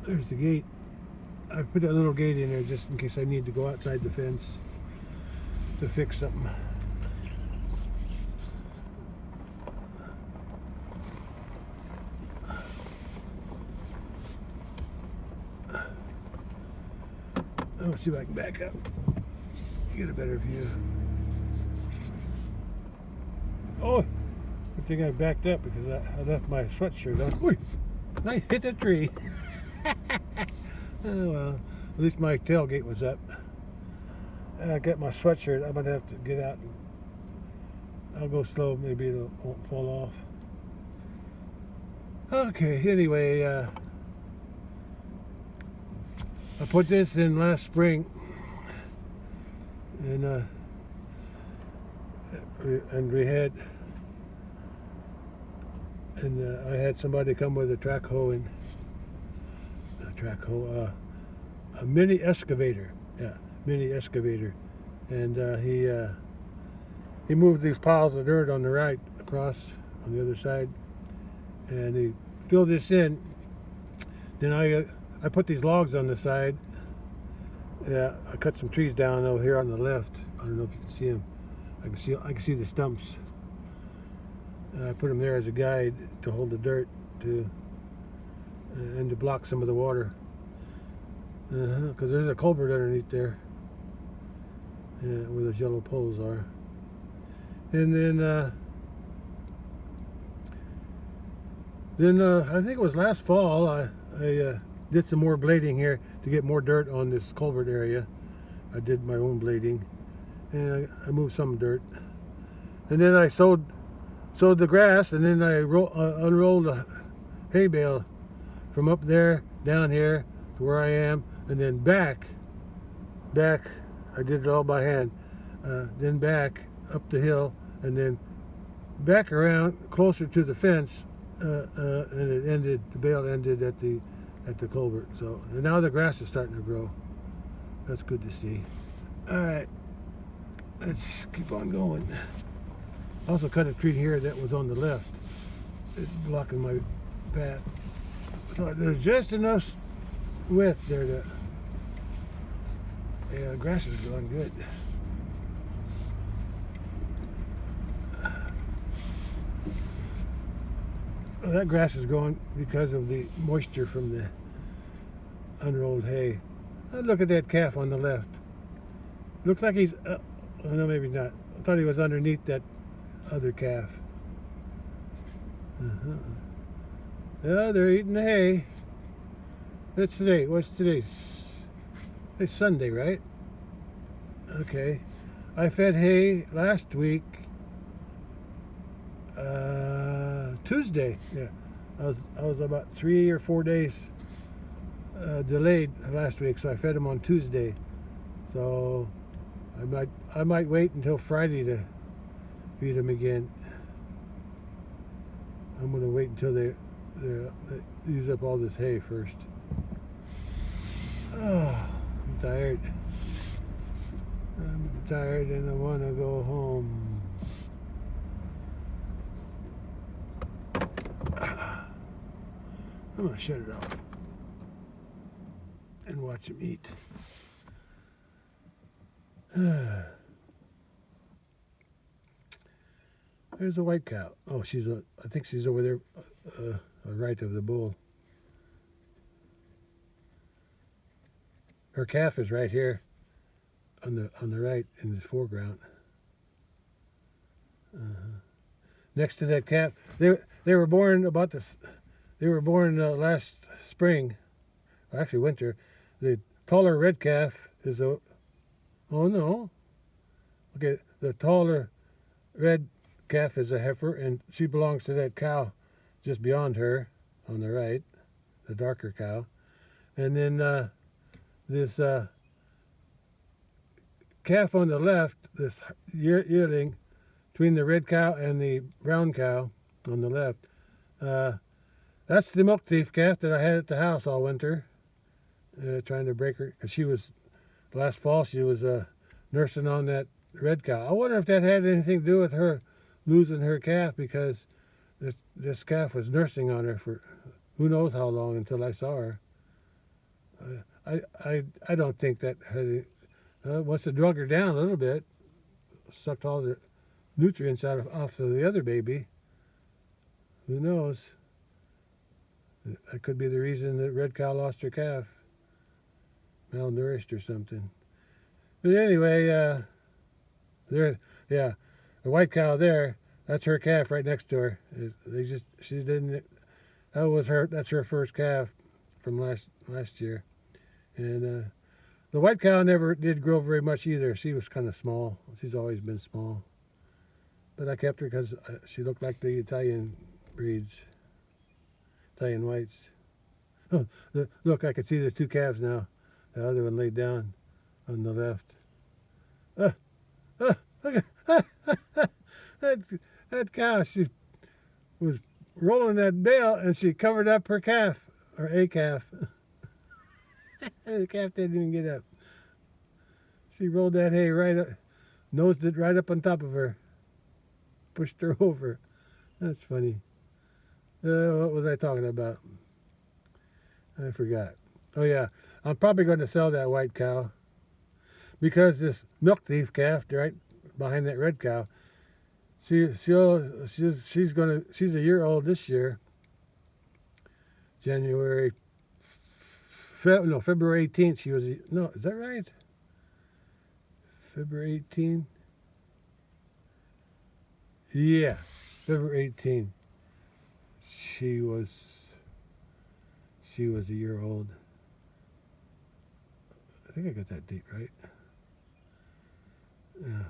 [SPEAKER 2] There's the gate. I put that little gate in there just in case I need to go outside the fence to fix something. Let's see if I can back up, get a better view. Oh, good thing I backed up because I left my sweatshirt on. Whee! I hit the tree. Oh well, at least my tailgate was up. I got my sweatshirt. I'm gonna have to get out. I'll go slow. Maybe it won't fall off. Okay. Anyway, I put this in last spring, and we had, I had somebody come with a track hoe and a mini excavator. Yeah, mini excavator, and he moved these piles of dirt on the right across on the other side, and he filled this in. Then I put these logs on the side. Yeah, I cut some trees down over here on the left. I don't know if you can see them. I can see the stumps. And I put them there as a guide to hold the dirt and to block some of the water. Because there's a culvert underneath there. Yeah, where those yellow poles are. And then I think it was last fall I did some more blading here to get more dirt on this culvert area. I did my own blading, and I moved some dirt. And then I sowed the grass, and then I unrolled a hay bale from up there down here to where I am, and then back. I did it all by hand. Then back up the hill, and then back around closer to the fence, and it ended. The bale ended at the culvert. So and now the grass is starting to grow. That's good to see. All right, let's keep on going. I also cut a tree here that was on the left. It's blocking my path. So there's just enough width there to. Yeah, the grass is growing good. Well, that grass is growing because of the moisture from the unrolled hay. Look at that calf on the left. Looks like he's, oh no, maybe not. I thought he was underneath that other calf. Yeah, they're eating the hay. It's today. What's today? It's Sunday, right? Okay. I fed hay last week. Tuesday. Yeah. I was about 3 or 4 days delayed last week, so I fed them on Tuesday. So I might wait until Friday to feed them again. I'm gonna wait until they use up all this hay first. Oh, I'm tired. I'm tired and I want to go home. I'm gonna shut it off and watch them eat. There's a white cow. Oh, I think she's over there, right of the bull. Her calf is right here, on the right in the foreground. Next to that calf, they were born about this. They were born last spring, actually winter. The taller red calf is a. Oh no. Okay, the taller red calf is a heifer, and she belongs to that cow just beyond her on the right, the darker cow. And then this calf on the left, this yearling between the red cow and the brown cow on the left, that's the milk thief calf that I had at the house all winter, trying to break her, because she was, last fall she was nursing on that red cow. I wonder if that had anything to do with her losing her calf, because this calf was nursing on her for who knows how long until I saw her. I don't think that had once it drug her down a little bit, sucked all the nutrients off of the other baby. Who knows? That could be the reason that red cow lost her calf, malnourished or something. But anyway, the white cow there, that's her calf right next to her. She didn't. That's her first calf from last year, and the white cow never did grow very much either. She was kind of small. She's always been small, but I kept her because she looked like the Italian breeds, Italian whites. Oh, look, I can see the two calves now. The other one laid down on the left. Look at that cow. She was rolling that bale and she covered up her calf, or a calf. The calf didn't even get up. She rolled that hay right up, nosed it right up on top of her, pushed her over. That's funny. What was I talking about? I forgot. Oh yeah, I'm probably going to sell that white cow, because this milk thief calf right behind that red cow, she's a year old this year. February 18th she was. No, is that right? February 18th. Yeah, February 18th. She was a year old. I think I got that date right. Yeah.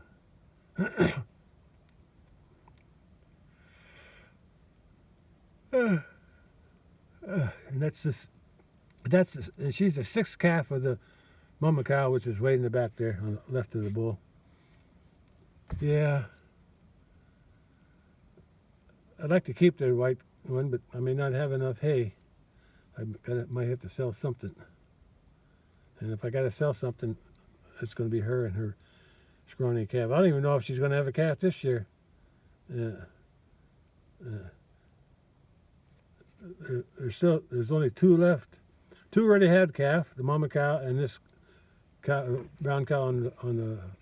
[SPEAKER 2] And she's the sixth calf of the mama cow, which is way in the back there on the left of the bull. Yeah. I'd like to keep the white one, but I may not have enough hay. Might have to sell something. And if I got to sell something, it's going to be her and her scrawny calf. I don't even know if she's going to have a calf this year. There's only two left. Two already had calf, the mama cow and this cow, brown cow on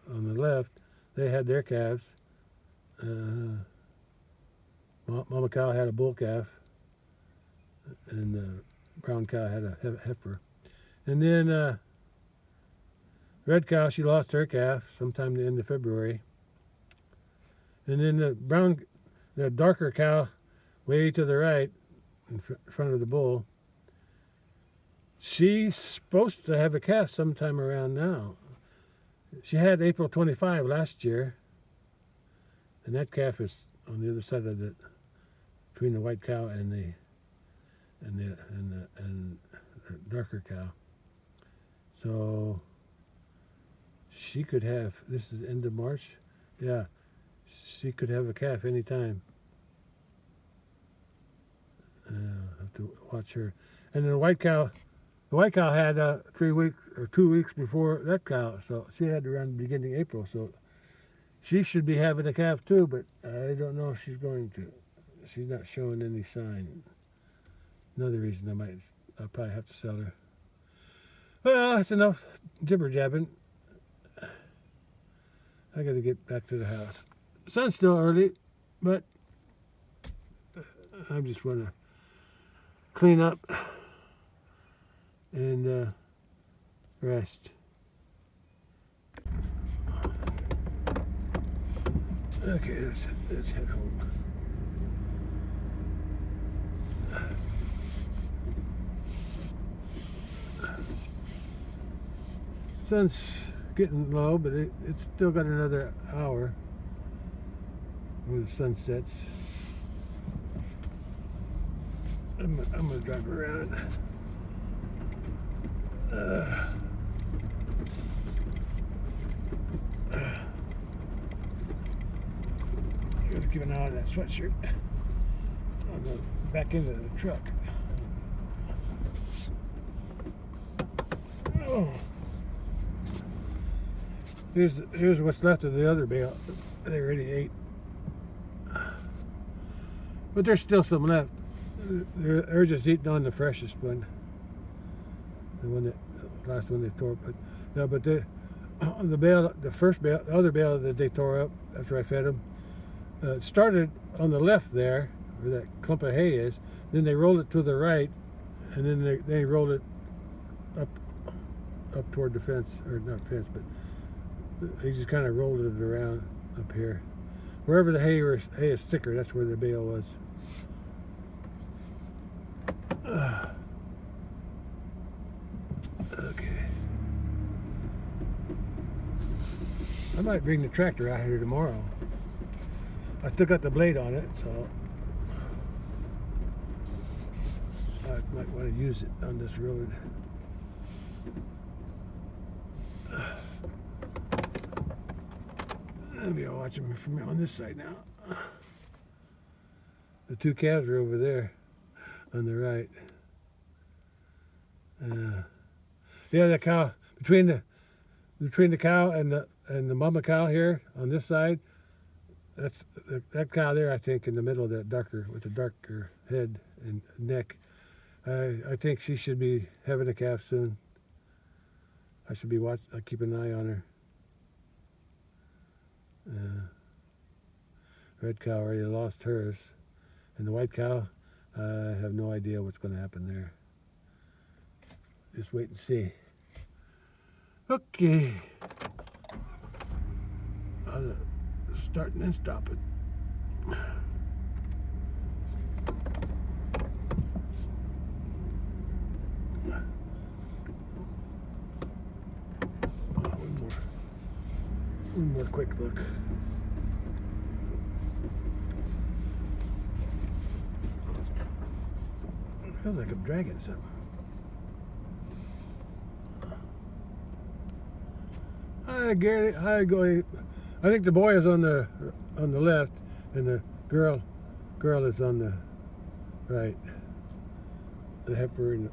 [SPEAKER 2] the left. They had their calves. Mama cow had a bull calf, and the brown cow had a heifer. And then red cow, she lost her calf sometime in the end of February. And then the darker cow, way to the right, in front of the bull, she's supposed to have a calf sometime around now. She had April 25 last year, and that calf is on the other side of between the white cow and the darker cow. So she could have, this is end of March. Yeah, she could have a calf anytime. Have to watch her. And then the white cow had 3 weeks or 2 weeks before that cow, so she had around the beginning of April. So she should be having a calf too, but I don't know if she's going to. She's not showing any sign. Another reason I'll probably have to sell her. Well, that's enough jibber jabbing. I got to get back to the house. The sun's still early, but I just want to clean up and rest. Okay, let's head home. Sun's getting low, but it's still got another hour when the sun sets. I'm gonna drive around. Gotta keep an eye on that sweatshirt. I'll go back into the truck. Oh. Here's what's left of the other bale. They already ate. But there's still some left. They're just eating on the freshest one. The last one they tore. But no, but the other bale that they tore up after I fed them, started on the left there, where that clump of hay is. Then they rolled it to the right, and then they rolled it up toward the fence, or not fence, but they just kind of rolled it around up here. Wherever the hay is thicker, that's where the bale was. Okay. I might bring the tractor out here tomorrow. I still got the blade on it, so I might want to use it on this road. Maybe I'll watch them from on this side now. The two calves are over there on the right. Yeah, the cow between the cow and the mama cow here on this side. That's that cow there. I think in the middle of that with the darker head and neck. I think she should be having a calf soon. I should be keep an eye on her. Red cow already lost hers, and the white cow, I have no idea what's going to happen there. Just wait and see. Okay. I'll start and then stop it. One more quick look. Feels like I'm dragging something. Hi, Gary. Hi, Goy. I think the boy is on the left, and the girl is on the right. The heifer and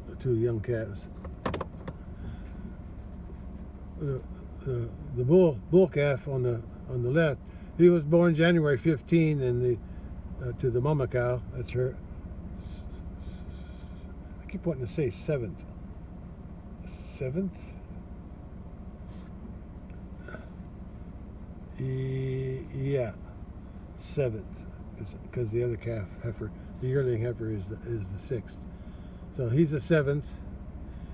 [SPEAKER 2] the two young calves. The bull calf on the left, he was born January 15, and to the mama cow, that's her. I keep wanting to say 7th. 7th? Yeah, 7th, because the other calf heifer, the yearling heifer is the 6th. So he's the 7th,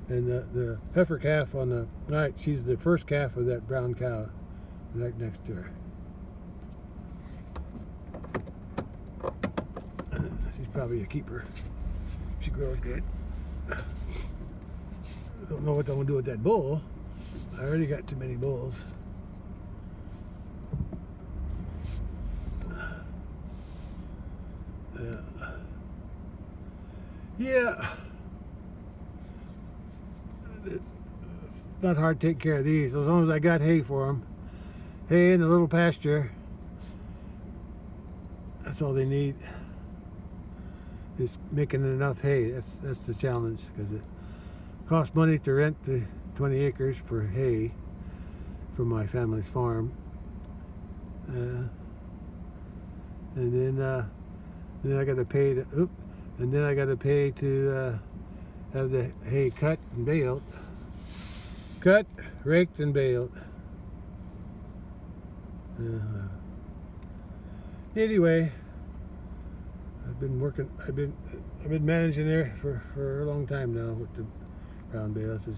[SPEAKER 2] and the heifer calf on the right, she's the first calf of that brown cow right next to her. She's probably a keeper. She grows good. Don't know what I'm gonna do with that bull. I already got too many bulls. Yeah. not hard to take care of these as long as I got hay for them. Hay and a little pasture. That's all they need. Is making enough hay. That's the challenge, because it costs money to rent the 20 acres for hay from my family's farm. And then I got to pay to have the hay cut and baled. Cut, raked, and baled. Anyway, I've been managing there for a long time now with the round bales. It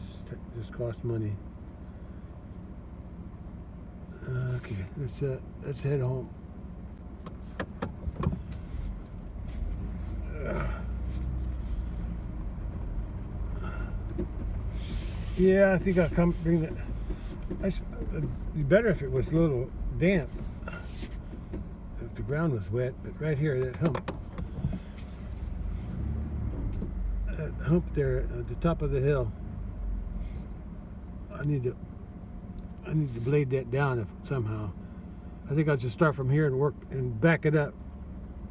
[SPEAKER 2] just costs money. Okay, let's head home. Yeah, I think I'll come bring that. It'd be better if it was a little damp, if the ground was wet. But right here, that hump there at the top of the hill, I need to blade that down somehow. I think I'll just start from here and work and back it up,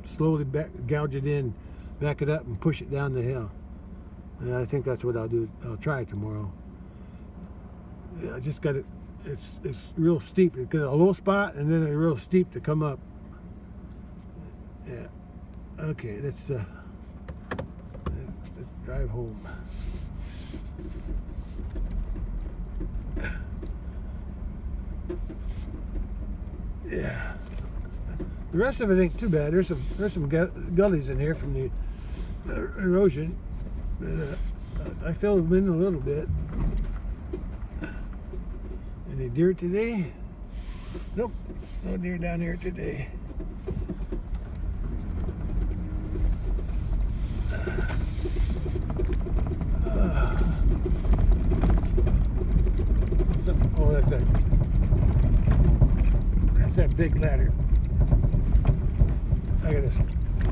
[SPEAKER 2] slowly gouge it in, back it up, and push it down the hill. And I think that's what I'll do. I'll try tomorrow. I just got it. It's real steep. It's got a low spot and then a real steep to come up. Yeah. Okay. Let's drive home. Yeah. The rest of it ain't too bad. There's some gullies in here from the erosion. But, I filled them in a little bit. Any deer today? Nope, no deer down here today. Oh, that's that big ladder.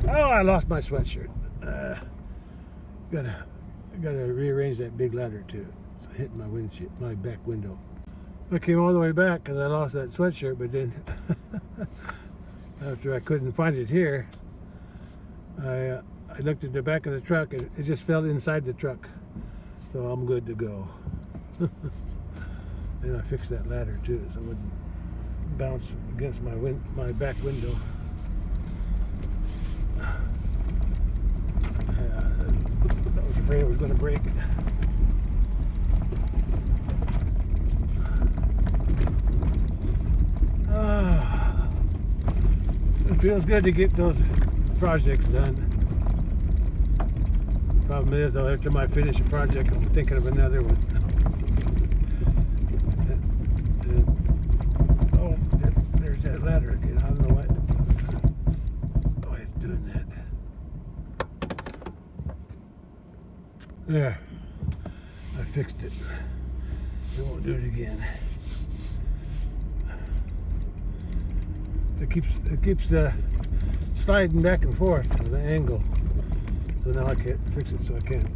[SPEAKER 2] I lost my sweatshirt. Gotta rearrange that big ladder too. It's hitting my windshield, my back window. I came all the way back because I lost that sweatshirt, but then after I couldn't find it here, I looked at the back of the truck and it just fell inside the truck. So I'm good to go. Then I fixed that ladder too, so it wouldn't bounce against my back window. I was afraid it was going to break. It feels good to get those projects done. Problem is, though, after I finish a project, I'm thinking of another one. Oh, there's that ladder again. I don't know why it's doing that. There, I fixed it. I won't do it again. It keeps sliding back and forth with the angle. So now I can't fix it, so I can't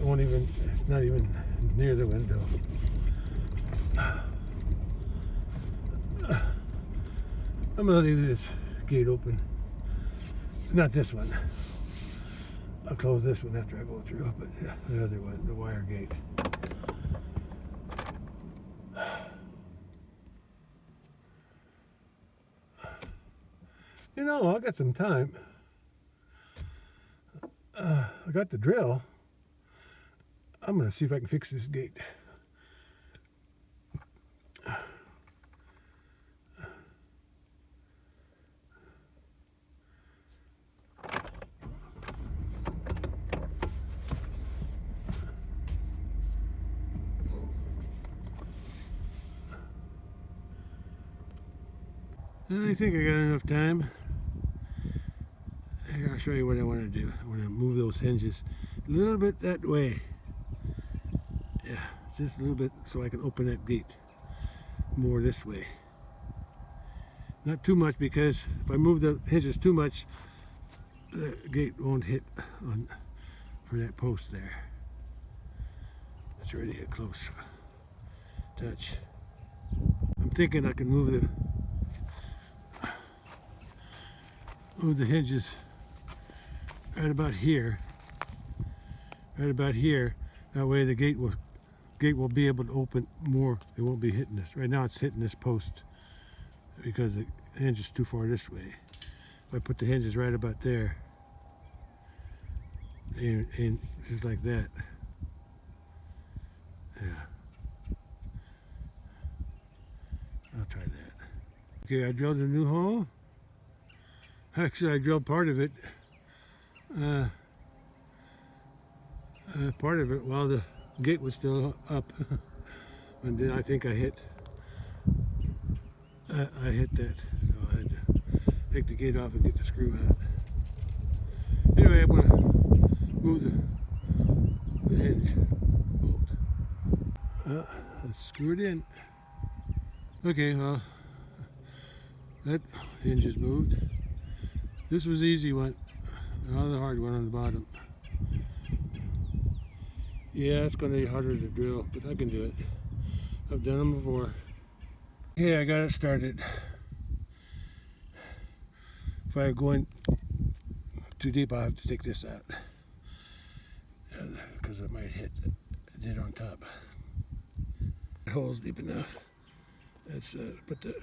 [SPEAKER 2] won't even, it's not even near the window. I'm gonna leave this gate open. Not this one. I'll close this one after I go through, but yeah, the other one, the wire gate. You know, I got some time. I got the drill. I'm going to see if I can fix this gate. I think I got enough time. Here, I'll show you what I want to do. I want to move those hinges a little bit that way. Yeah, just a little bit so I can open that gate more this way. Not too much, because if I move the hinges too much, the gate won't hit for that post there. It's already a close touch. I'm thinking I can move the hinges right about here. Right about here. That way the gate will be able to open more. It won't be hitting this. Right now it's hitting this post because the hinge is too far this way. If I put the hinges right about there, and just like that. Yeah. I'll try that. Okay, I drilled a new hole. Actually, I drilled part of it. Part of it while the gate was still up. And then I think I hit that. So I had to take the gate off and get the screw out. Anyway, I'm going to move the hinge bolt. Let's screw it in. Okay, well, that hinge is moved. This was the easy one. Now the hard one on the bottom. Yeah, it's going to be harder to drill, but I can do it. I've done them before. Okay, I got it started. If I go in too deep, I'll have to take this out because it might hit it on top. The hole's deep enough. Let's put the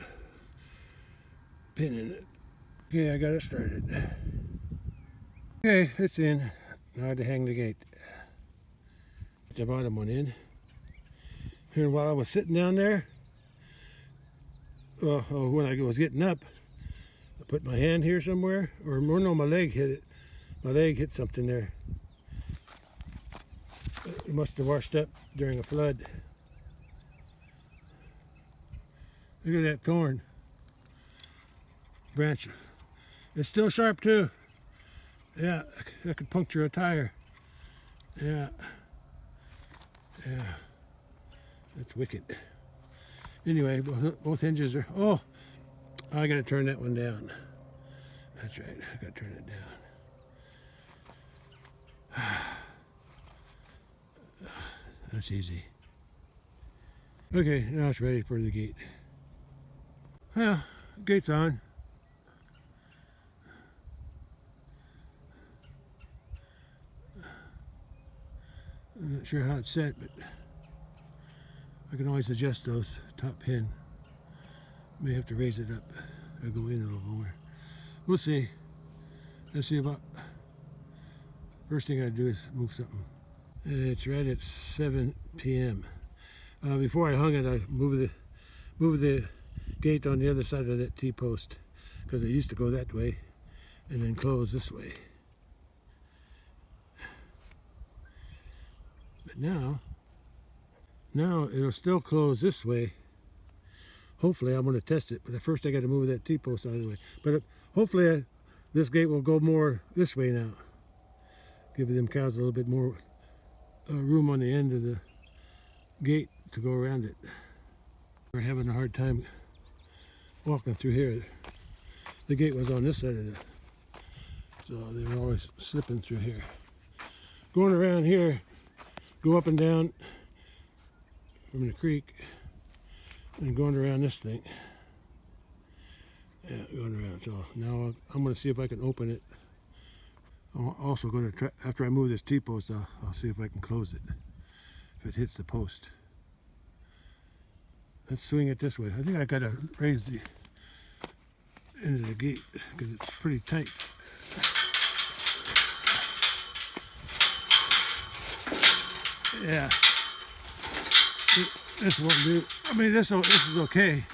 [SPEAKER 2] pin in it. Okay, I got it started. Okay, it's in. Now I have to hang the gate. Put the bottom one in. And while I was sitting down there, when I was getting up, I put my hand here somewhere, or no, my leg hit it. My leg hit something there. It must have washed up during a flood. Look at that thorn branch. It's still sharp too. Yeah, that could puncture a tire. Yeah. Yeah. That's wicked. Anyway, both hinges are... Oh, I got to turn that one down. That's right. I got to turn it down. That's easy. Okay, now it's ready for the gate. Well, gate's on. I'm not sure how it's set, but I can always adjust those top pin. May have to raise it up or go in a little more. We'll see. Let's see about... First thing I do is move something. It's right at 7 p.m. Before I hung it, I moved the gate on the other side of that T-post because it used to go that way and then close this way. But now it'll still close this way. Hopefully, I'm going to test it, but first I got to move that T-post out of the way. But hopefully this gate will go more this way now. Give them cows a little bit more room on the end of the gate to go around it. We're having a hard time walking through here. The gate was on this side of so they were always slipping through here. Going around here, go up and down from the creek and going around this thing. Yeah, going around. So now I'm going to see if I can open it. I'm also going to try, after I move this T-post, I'll see if I can close it, if it hits the post. Let's swing it this way. I think I got to raise the end of the gate because it's pretty tight. Yeah. This won't do. I mean, this is okay.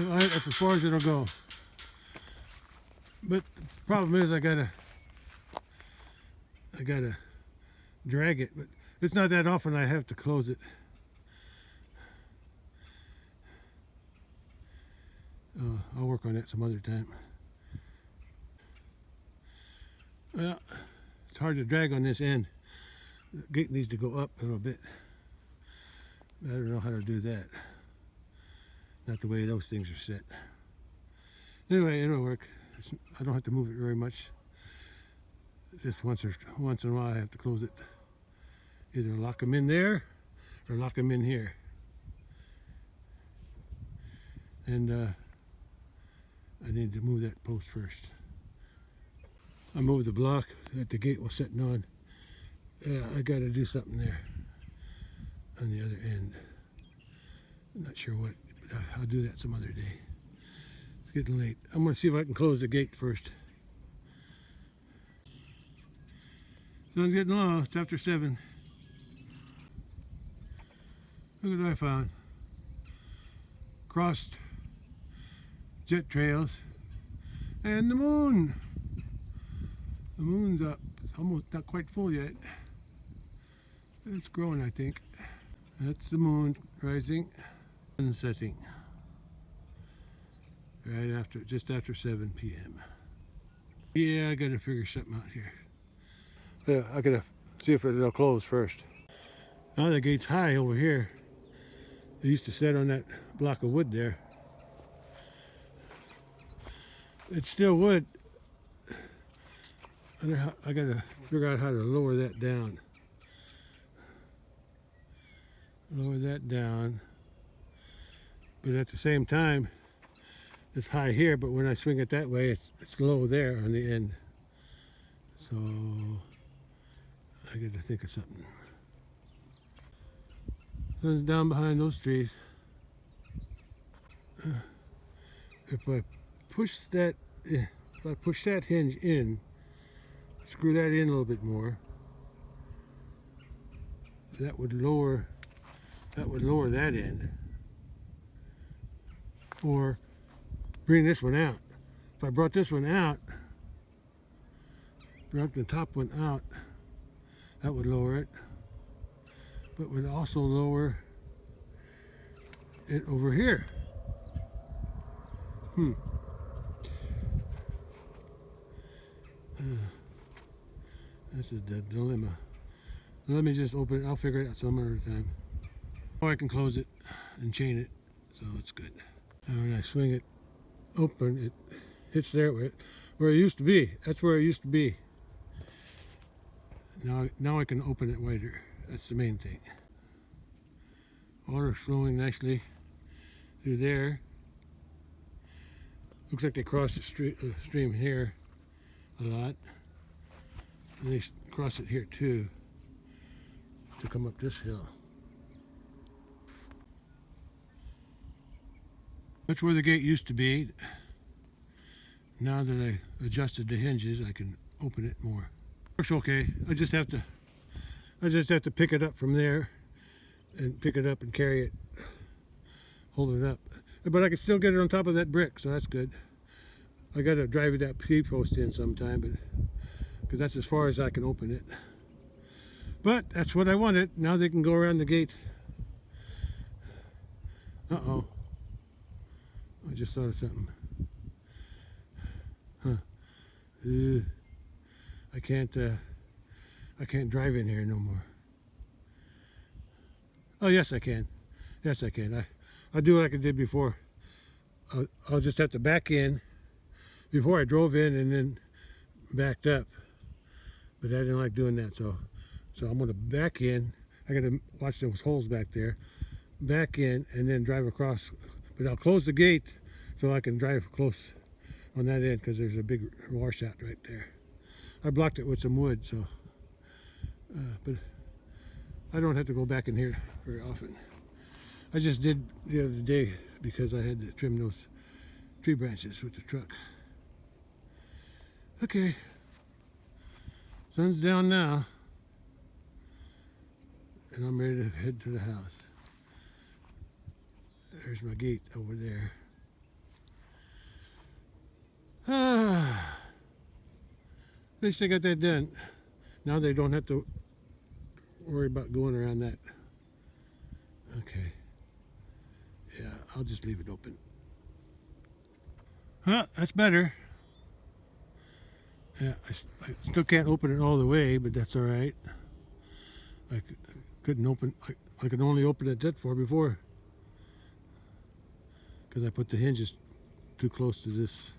[SPEAKER 2] That's as far as it'll go. But the problem is I gotta drag it, but it's not that often I have to close it. I'll work on that some other time. Well, it's hard to drag on this end. The gate needs to go up a little bit. I don't know how to do that. Not the way those things are set. Anyway, it'll work. I don't have to move it very much. Just once in a while I have to close it. Either lock them in there or lock them in here. And I need to move that post first. I moved the block that the gate was sitting on. I got to do something there on the other end. I'm not sure what, but I'll do that some other day. It's getting late. I'm going to see if I can close the gate first. Sun's getting low. It's after 7. Look what I found. Crossed jet trails and the moon. The moon's up. It's almost not quite full yet. It's growing, I think. That's the moon rising and setting. Right after, just after 7 p.m. Yeah, I gotta figure something out here. Yeah, I gotta see if it'll close first. Now the gate's high over here. It used to sit on that block of wood there. It's still wood. I gotta figure out how to lower that down. Lower that down. But at the same time, it's high here, but when I swing it that way, it's low there on the end. So I got to think of something. Sun's down behind those trees. If I push that hinge in, screw that in a little bit more, that would lower that end. Or bring this one out. If I brought this one out, brought the top one out, that would lower it, but would also lower it over here. This is the dilemma. Let me just open it. I'll figure it out some other time. Or I can close it and chain it, so it's good. And when I swing it open, it hits there where it used to be. That's where it used to be. Now I can open it wider. That's the main thing. Water flowing nicely through there. Looks like they cross the stream here a lot. And they cross it here too to come up this hill. That's where the gate used to be. Now that I adjusted the hinges, I can open it more. Works okay. I just have to pick it up from there and pick it up and carry it, hold it up. But I can still get it on top of that brick, so that's good. I got to drive that P-post in sometime, but because that's as far as I can open it. But that's what I wanted. Now they can go around the gate. Uh-oh. I just thought of something. I can't drive in here no more. Oh, yes I can. Yes I can. I'll do like I did before. I'll just have to back in. Before I drove in and then backed up. But I didn't like doing that, so I'm going to back in. I got to watch those holes back there. Back in and then drive across. But I'll close the gate so I can drive close on that end because there's a big washout right there. I blocked it with some wood, so but I don't have to go back in here very often. I just did the other day because I had to trim those tree branches with the truck. Okay, sun's down now, and I'm ready to head to the house. There's my gate over there. At least I got that done. Now they don't have to worry about going around that. Okay. Yeah, I'll just leave it open. Huh, that's better. Yeah, I still can't open it all the way, but that's all right. I couldn't open, I could only open it that far before. Because I put the hinges too close to this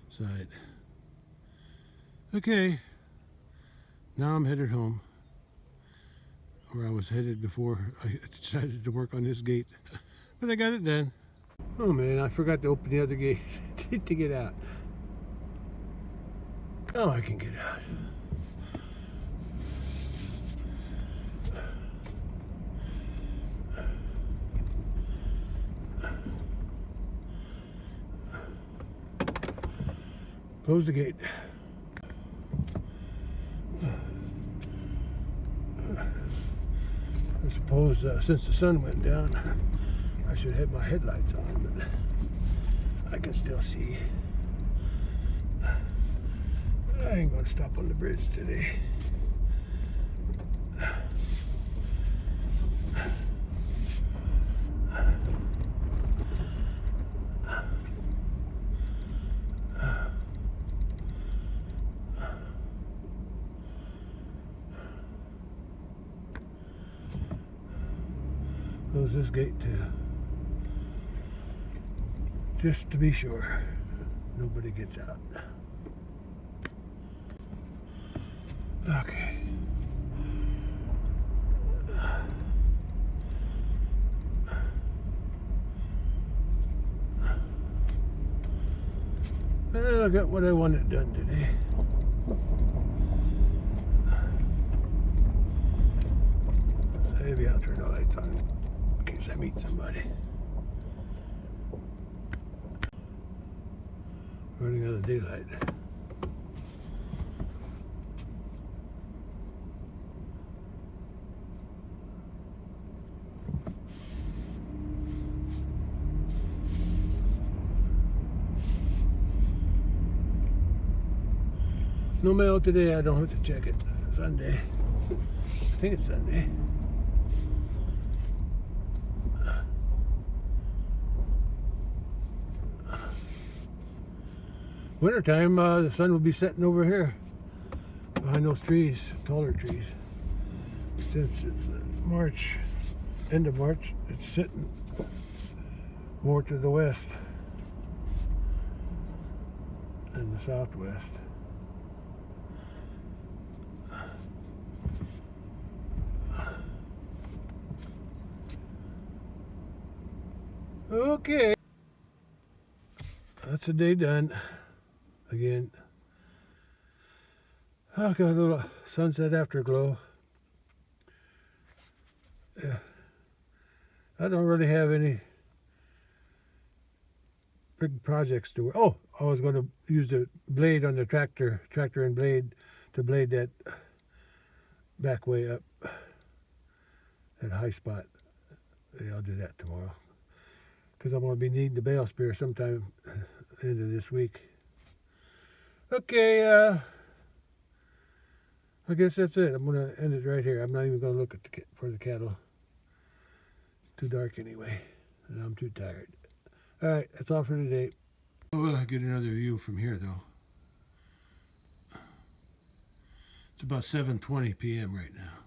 [SPEAKER 1] side. Okay, now I'm headed home, where I was headed before I decided to work on this gate, but I got it done. Oh man, I forgot to open the other gate to get out. Oh, I can get out. Close the gate. I suppose since the sun went down, I should have my headlights on, but I can still see. I ain't gonna stop on the bridge today. Close this gate too, just to be sure nobody gets out. Okay. Well, I got what I wanted done today. Maybe I'll turn the lights on in case I meet somebody. Running out of daylight. No mail today, I don't have to check it. Sunday. I think it's Sunday. Wintertime, the sun will be setting over here behind those trees, taller trees. Since it's March, end of March, it's sitting more to the west and the southwest. Okay, that's a day done. Again, I got a little sunset afterglow. Yeah, I don't really have any big projects to work. Oh, I was going to use the blade on the tractor and blade to blade that back way up, that high spot. Yeah, I'll do that tomorrow, because I'm going to be needing the bale spear sometime end of this week. Okay, I guess that's it. I'm going to end it right here. I'm not even going to look at for the cattle. It's too dark anyway, and I'm too tired. All right, that's all for today. Well, I'll get another view from here, though. It's about 7:20 p.m. right now.